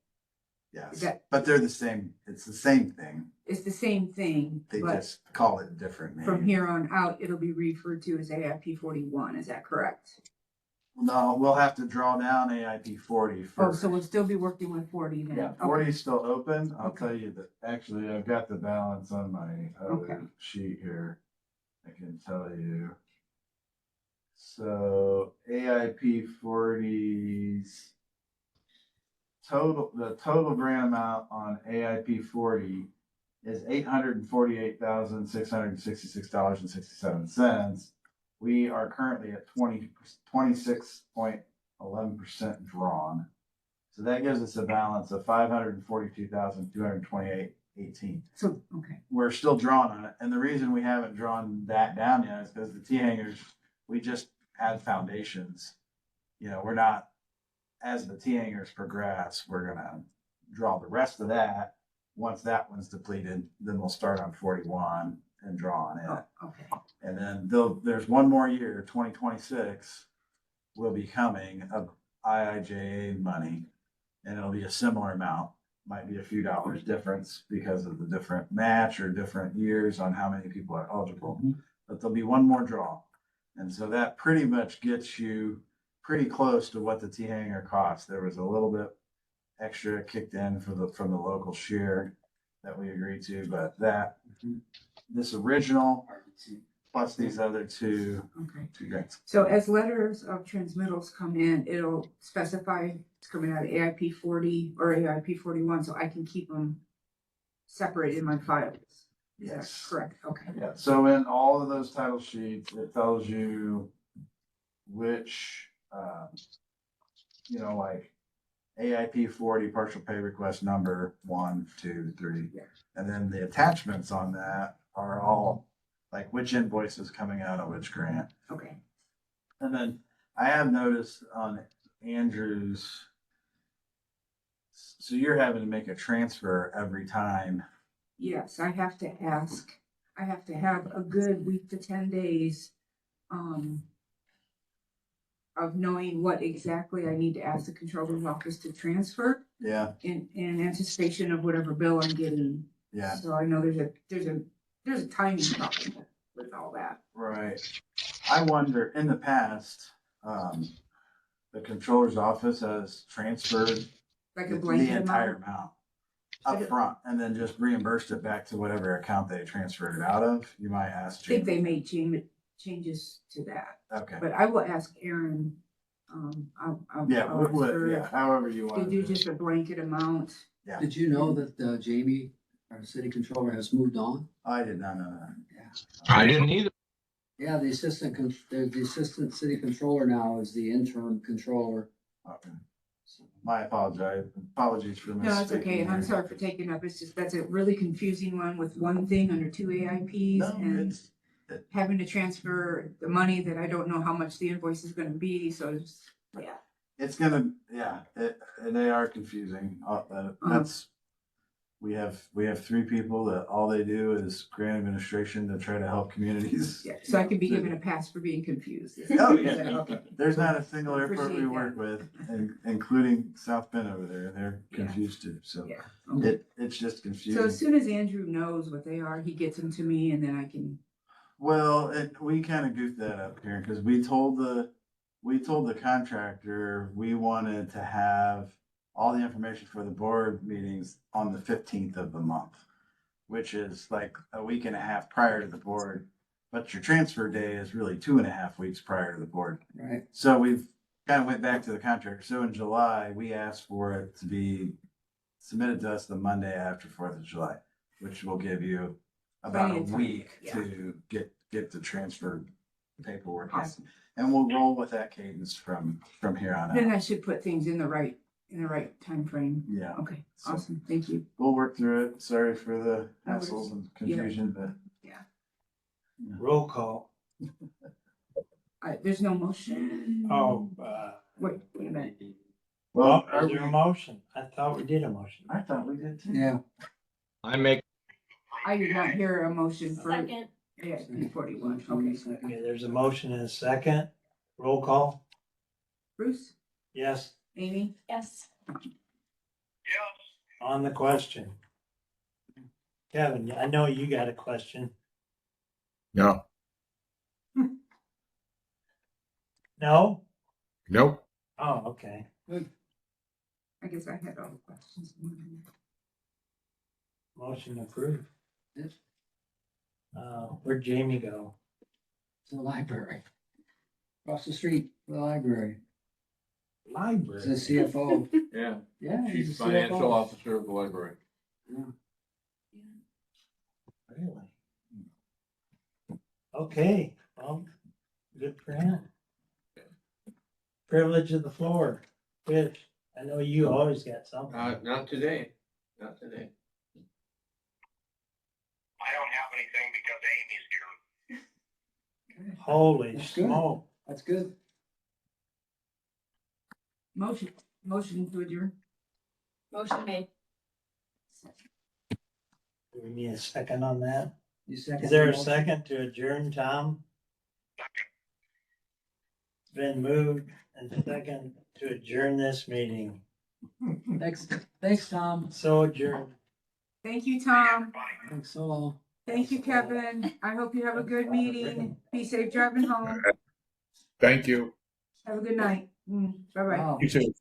Yes. That- But they're the same. It's the same thing. It's the same thing, They but just call it a different name. from here on out, it'll be referred to as AIP 41. Is that correct? No, we'll have to draw down AIP 40 Oh, first. so we'll still be working with 40 then? Yeah, Okay. 40 is still open. I'll Okay. tell you that, actually, I've got the balance on my Okay. other sheet here. I can tell you. So AIP 40's the total grant amount on AIP 40 is $848,666.67. We are currently at 26.11% drawn. So that gives us a balance of 542,228.18. So, okay. We're still drawing on it. And the reason we haven't drawn that down yet is because the T hangers, we just had foundations. You know, we're not, as the T hangers progress, we're gonna draw the rest of that. Once that one's depleted, then we'll start on 41 and draw on it. Oh, okay. And then there's one more year, 2026, will be coming of IIJA money. And it'll be a similar amount, might be a few dollars difference because of the different match or different years on how many people are eligible. But there'll be one more draw. And so that pretty much gets you pretty close to what the T hanger costs. There was a little bit extra kicked in from the local share that we agreed to, but this original plus these other two Okay. grants. So as letters of transmittals come in, it'll specify it's coming out of AIP 40 or AIP 41, so I can keep them separated in my files. Is that Yes. correct? Okay. Yeah, so in all of those title sheets, it tells you which, like AIP 40 partial pay request number 1, 2, 3. Yeah. And then the attachments on that are all like which invoice is coming out of which grant. Okay. And then I have noticed on Andrew's, so you're having to make a transfer every time. Yes, I have to ask. I have to have a good week to 10 days of knowing what exactly I need to ask the controller's office to transfer Yeah, in anticipation of whatever bill I'm getting. yeah, So I know there's a timing problem with all that. right. I wonder, in the past, the controller's office has transferred Like a the blanket entire amount. amount up front and then just reimbursed it back to whatever account they transferred it out of. You might ask I think Jamie. they made changes to that, Okay. but I will ask Aaron. I'll Yeah, ask her yeah, however you to want do to do it. just a blanket amount. Did you know that Jamie, our city controller, has moved on? I did not know that. I didn't either. Yeah, the assistant city controller now is the interim controller Okay. My apologies for No, it's okay, and I'm misspeaking sorry for taking up, it's just, that's a really confusing one with one thing under two AIPs there. No, and it's, having to transfer the money that I don't know how much the invoice is gonna be, so it's, yeah. it's gonna, yeah, and they are confusing. That's, we have three people that all they do is grant administration to try to help communities. Yeah, so I can be given a pass for being confused. Oh, yeah. Okay. There's not a single airport we Appreciate work that. with, including South Bend over there. They're Yeah. confused too. So Yeah. it's just So as confusing. soon as Andrew knows what they are, he gets them to me and then I can, Well, we kind of goofed that up here because we told the contractor we wanted to have all the information for the board meetings on the 15th of the month, which is like a week and a half prior to the board. But your transfer day is really 2.5 weeks prior to the board. Right. So we've kind of went back to the contractor. So in July, we asked for it to be submitted to us the Monday after 4th of July, which will give you about Plenty a of time, week yeah. to get the transfer paperwork in. Awesome. And we'll roll with that cadence from here on then out. I should put things in the right time frame. Yeah, Okay, So- awesome, thank you. we'll work through it. Sorry for the No worries. hassles and confusion, but Roll call. There's no motion. Oh, Wait a minute. well, is there a motion? I thought we did a motion. I thought we did too. Yeah. I did not hear a motion for, Second, yeah, P41, okay. Okay, there's a motion and a second. Roll call. Bruce, Yes, Amy, yes. Yes, on the question. Kevin, I know you got a question. No, No? nope. Oh, okay. I guess I had all the questions. Motion approved. Yes. Where'd Jamie go? To the library. Across the street, from the library. Library. It's the CFO. Yeah, Yeah. he's Chief the Financial CFO. Officer of the library. Really? Okay, well, good for him. Privilege of the floor. Fish, I know you always got something. Not today, not today. I don't have anything because Amy's here. Holy That's good. smoke. That's good. Motion to adjourn. Motion made. Do we need a second on that? You second. Is there the a motion? second to adjourn, Tom? It's been moved and second to adjourn this meeting. Thanks, Tom. So adjourned. Thank you, Tom. Thanks so long. Thank you, Kevin. I hope you have a good meeting. Be safe driving home. Thank you. Have a good night. Bye-bye. Wow, You too.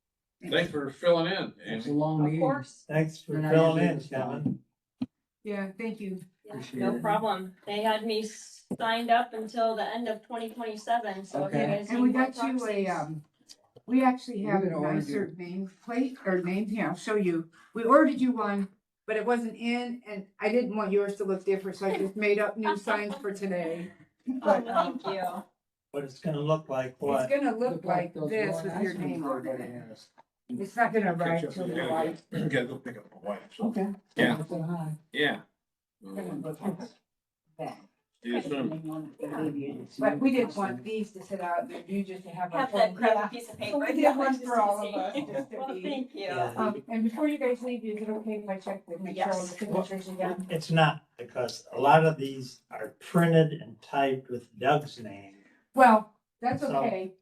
Thanks for filling in, it's a Amy. long Of meeting. course. Thanks for And I filling usually in, respond. Kevin. Yeah, thank you. Yeah, Appreciate no it. problem. They had me signed up until the end of 2027, so if you Okay. guys And we need more got you proxies. we actually have We're a gonna order nicer name plate or name here. I'll show you. We ordered you one, but it wasn't in and I didn't want yours to look different, so I just made up new signs for today. Oh, But, thank you. But it's gonna look like it's what? gonna look like those this really with nice your ones name on everybody it. has. It's not gonna ride till the white. Gotta go pick up my wife. Okay. Yeah. I'll say hi. Yeah. It's gonna look like that. See you soon. But we didn't want these to sit out there, you just to have. our Have that phone. crappy piece of So paper. we did Yeah, one just for to all of see. us, just to Well, be- thank you. Yeah. And before you guys leave, is it okay if I check to make sure all the Yes. signatures again? It's not, because a lot of these are printed and typed with Doug's name. Well, that's So- okay.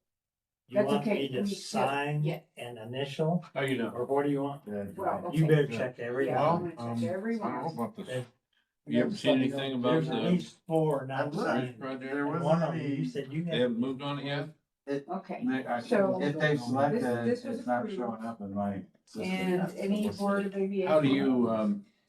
You That's want okay. me to We- sign yeah. and initial, How you know? or what do you want? Well, You okay. better check everything. Yeah, I'm Well, gonna check every I don't know one. about this. There- You haven't seen anything about There's at the least four not I'm bridge signed. project? There And wasn't one of them, any- you said you They had. haven't moved on it yet? Okay, So if they select This- it, this was it's not approved. showing up in my system. and yet, so any we'll see. board of aviation. How do you,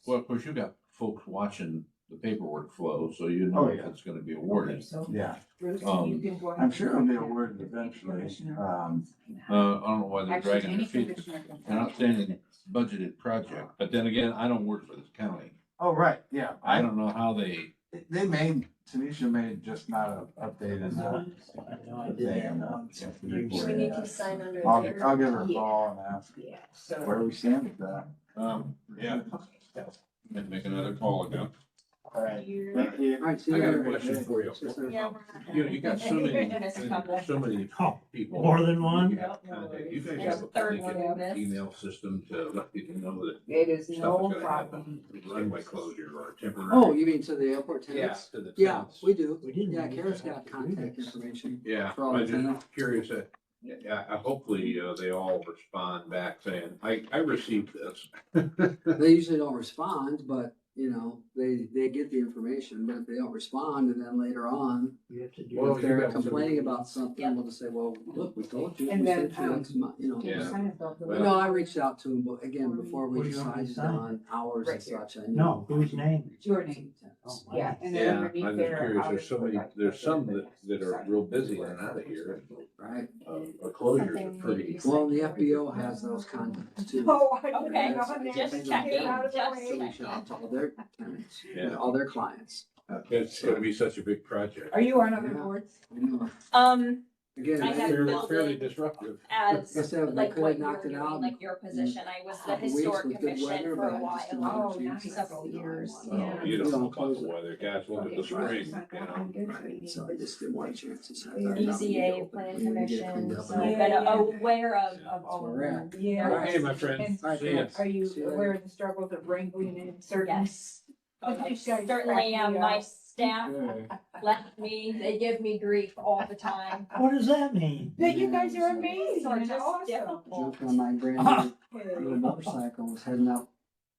well, of course, you got folks watching the paperwork flow, so you know Oh, if yeah. it's gonna be Okay, awarded. so Yeah, Bruce, Um, you can go ahead. I'm sure it'll be awarded eventually. I don't know why they're Actually, dragging any their feet. commissioner can. They're not saying it's budgeted project, but then again, I don't work for this county. Oh, right, yeah. I don't know how they, They may Tanisha made just not updated. I did that once. We need to sign under I'll there. give her a call and ask Yeah, where so, we stand with that. Yeah. Make another call again. All right, thank you. All right, see I you got a later. question for you. Yeah. You got so many, Missed a couple. so many Oh, people. more than one? You have to contact. You guys There's have a a third one pretty we missed. good email system to let people know that it is stuff no is gonna happen. problem. Runway closure or temporary. Oh, you mean to the airport Yeah, tenants? to the Yeah, tenants. we do. We didn't Yeah, use Kara's that. got contact information. Yeah, For all I'm the tenants. just curious that, yeah, hopefully, they all respond back saying, I received this. They usually don't respond, but, you know, they get the information, but if they don't respond, and then later on, You have to do. Well, if you they're got some- complaining about something, we'll just say, well, look, we told you. And we then, sent you X amount, you know. Can you Yeah. sign it, though? Well- No, I reached out to him, but again, before What we do you want me to decided sign? on hours and Right here. such, I knew. No, whose name? Your name. Oh, Yeah, mine. and Yeah, then I'm underneath just there. curious, I'll there's just so put many, like- there's some that are real busy and out of here. Right. Closures are pretty. Well, the FBO has those contacts too. Oh, I Okay, put it on there. just Just checking, checking, Out of the just way. So we should checking. to all their tenants, Yeah. all their clients. It's gonna be such a big project. Are you on other boards? Again, I have Fairly, filled fairly in disruptive. as I said, they like could what have you're knocked it doing, out. like your position. I was the Couple weeks historic with good commission weather, for a but I just didn't while, want to change several it. years. Oh, Yeah. You don't You know don't about close the it. weather, guys, look at the spring, you know. Right, so I just didn't want to chance this. BZA, planning commission, so Yeah, I've been yeah. aware of That's all where of we're them. at. Yeah. Okay, my friend, And see ya. are you See you aware later. of the struggles of wrangling in certain? Yes. These guys Certainly, crack me my up. staff they give me grief all the time. What does that mean? That you guys are amazing Or and just awesome. difficult. Jumped on my brand new little motorcycle, was heading out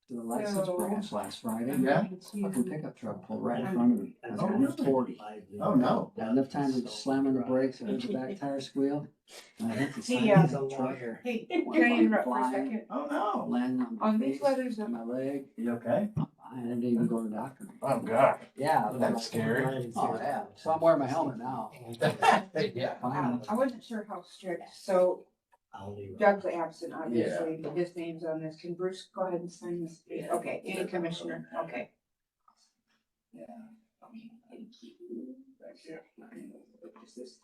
to the license So- branch last Friday. Yeah? Fucking pickup truck pulled right in front of me. I was going 40. Oh, no. Got enough time to slam on the brakes, I heard the back tire squeal. And I hit the Hey, side of He's a the truck. lawyer. Hey, can I interrupt for a Flying. second? Oh, no. Landed on my On these face, letters of- my leg. You okay? I didn't even go to the doctor. Oh, God. Yeah. That's scary. Oh, yeah. So I'm wearing my helmet now. Yeah. I wasn't sure how strict, so I'll leave. Doug's absent, obviously, his name's on this, can Bruce go ahead and sign this? Okay, any commissioner, okay. Yeah. Thank you.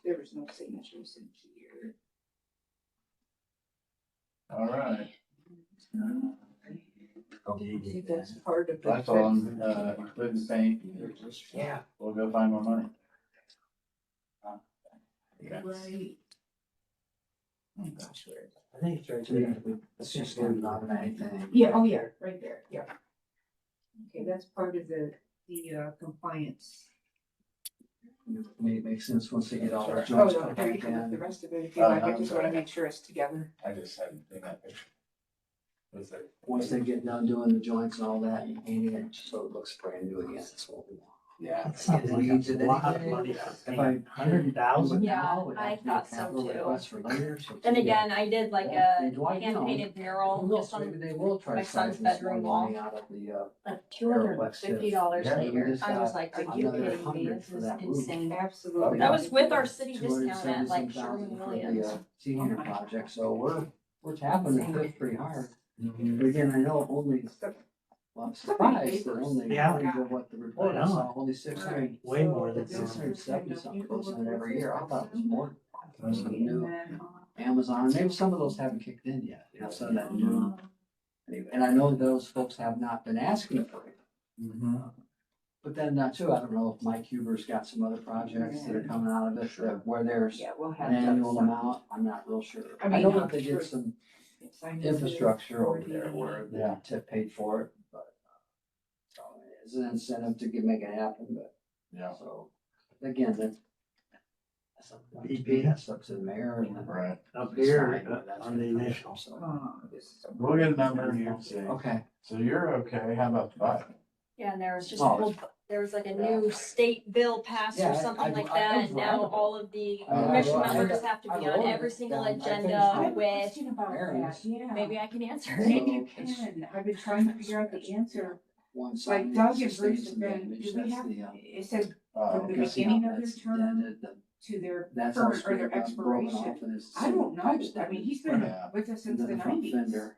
There was no signatures in here. All right. See, that's part of the. That's on, including paint. Yeah. We'll go find more money. Right. Oh, gosh, where is it? I think it's right So there. it's just an automatic thing. Yeah, oh, yeah, right there, yeah. Okay, that's part of the compliance. It makes sense once they get all their Oh, jobs no, back there you can put the in. rest of it if you like, I just wanna make sure it's together. I just hadn't seen that picture. Was there? Once they get done doing the joints and all that and painting it, so it looks brand new again, that's what we want. Yeah. It sounds like a lot of money. If I 100,000? Yeah, I thought so too. And And again, I did like a Do I know? hand-painted mural just Maybe on they will try my to son's siphon some bedroom more wall. money out of the, like $250 Yeah, we later. just I was got like, are you another kidding me? 100 This for is that roof. insane. Absolutely. That was with our city discount at 270 like some Sherwin thousand for Williams. the senior project, so we're tapping the fifth pretty hard. Mhm. But again, I know only, well, I'm surprised that only, Yeah. according to what the report I saw, only 600, Way more than 670 something goes in every year. I thought it was more. Some And new then, Amazon, maybe some of those haven't kicked in yet, you know, some of that new. And I know those folks have not been asking for it. Mhm. But then too, I don't know if Mike Huber's got some other projects that are coming out of it, that where there's yeah, we'll have. an annual Doug sign. amount, I'm not real sure. I I mean, know I'm that they sure- did some Sign this infrastructure for over there the- where the tip paid for it, but. So it's an incentive to make it happen, but, Yeah. so, again, that's. That's up to the mayor and then. Right. Up here on the initial. So, Oh, this is so- We'll get a number and you'll see. okay, So you're okay. How about the bike? Yeah, and there was just, Oh. there was like a new state bill passed Yeah, or something I- like I that, was and now right. all of the I- commission I- members have to I be on wrote every it single down. I finished agenda I have a with, question about that, Aaron's. yeah. maybe I can answer. Maybe you So it's- can, I've been trying to figure out the answer. one Like side. Doug and Bruce have been, do we have, it said from the beginning of their term to their That's all current or their scraped up, broken expiration. off, and it's I don't know, pipe stem. I mean, he's been Yeah. with us And since the then the front nineties. fender,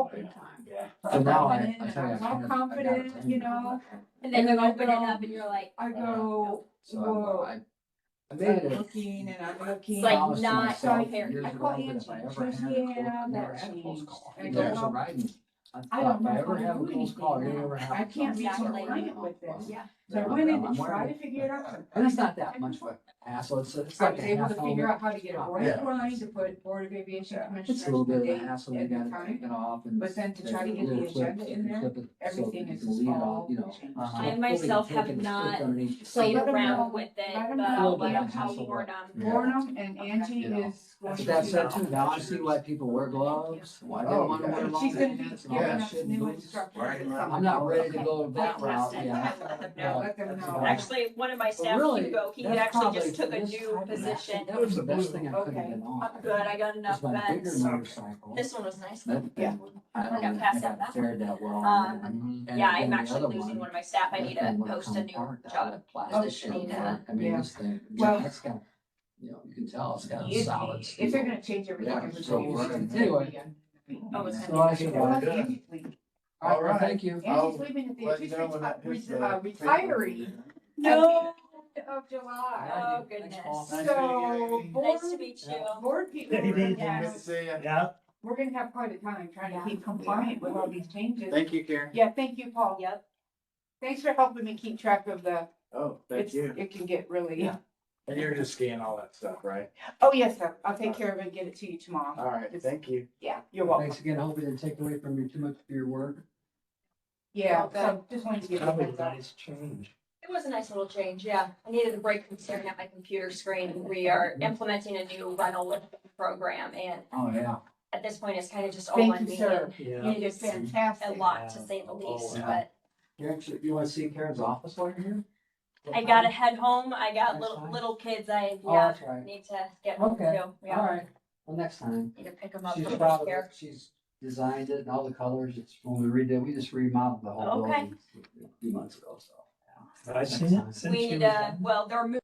all, So now I and tell you, I'm all confident, you know, And then you And then I open it go- up and you're like, I go, whoa. I made I'm it. looking and I'm looking. It's like Promise to not myself prepared. years I ago call that Angie. if I ever She goes, had a yeah, close- never but had I a mean, close call. I There's go, a riding. I don't know If I if ever I have a do close call, it anything. ain't ever I happened. can't be Exactly. compliant with this. yeah. So I went in to try to figure it out. And it's not that much of a hassle, it's I like was a able half to figure helmet. out how to get a Oh, white yeah. line to put Board of Aviation It's a Commissioners little bit of a date hassle, you at the gotta time. take it off and. But then to try to there's get the little clips, agenda you in can there, clip it so everything you is can leave it all on, you know. changed. I myself have not So played let 'em around know- with it, let 'em but know I'll that let them hassle, know more on. Yeah. Warnham and Angie You know, is going But that said too, to. now I see why people wear gloves, why they Oh, wanna wear yeah. long She's gonna be pants and giving all that us shit. new boots. instructions. I'm not ready to go that route Fantastic. yet. Yeah, let them know. Actually, one of my But staff, really, Hugo, he that's actually probably just took for a this new type of position. accident, that was the best thing I could have Okay. been on. I'm good, I got enough It's my bigger vets. motorcycle. This one was nice. That Yeah. thing, I I got don't past think I that got one. fared that well. Mm-hmm. And Yeah, then I'm the actually other losing one, one of my staff. I that need thing to would've post come a new apart, that job whole plastic positioning. shit apart. I mean, Yeah. this thing, Well- it's got, you know, you can tell it's got a If solid steel. if they're gonna change everything, Yeah, it would so be. we're- anyway. Oh, it's So I gonna be. should- Well, All Angie's leaving. All right, thank you. Angie's leaving at the Let you know when that hits the retiree No. at the end of July. Oh, Thanks, Paul. goodness. So board, Nice to meet you. board people, Hey, we're gonna Dave. Good to have- see you. Yeah, we're gonna have quite a time trying to Yeah. keep compliant with all these changes. Thank you, Karen. Yeah, thank you, Paul. Yep. Thanks for helping me keep track of the, Oh, thank you. it can get really. Yeah. And you're just scanning all that stuff, right? Oh, yes, sir. I'll take care of it and get it to you tomorrow. All right, thank you. Yeah, you're welcome. Thanks again. I hope it didn't take away from you too much of your work. Yeah, so just wanted to give you a probably heads a up. nice change. It was a nice little change, yeah. I needed a break from staring at my computer screen. We are implementing a new rental program, and Oh, yeah. at this point, it's kind of just all Thank on you, me. sir. Yeah. You did fantastic. A lot, to say the Oh, least, yeah. but You wanna see Karen's office while you're here? I gotta head home. I got Next time? little kids Oh, yeah, that's right. need to get home Okay. too. All Yeah, right, well, next time. need to pick them up She's from proud of here. it. She's designed it and all the colors. It's when we redid, we just remodeled the whole Okay. building a few months ago, so. yeah. I've seen it since We you need was to, done. well, they're moving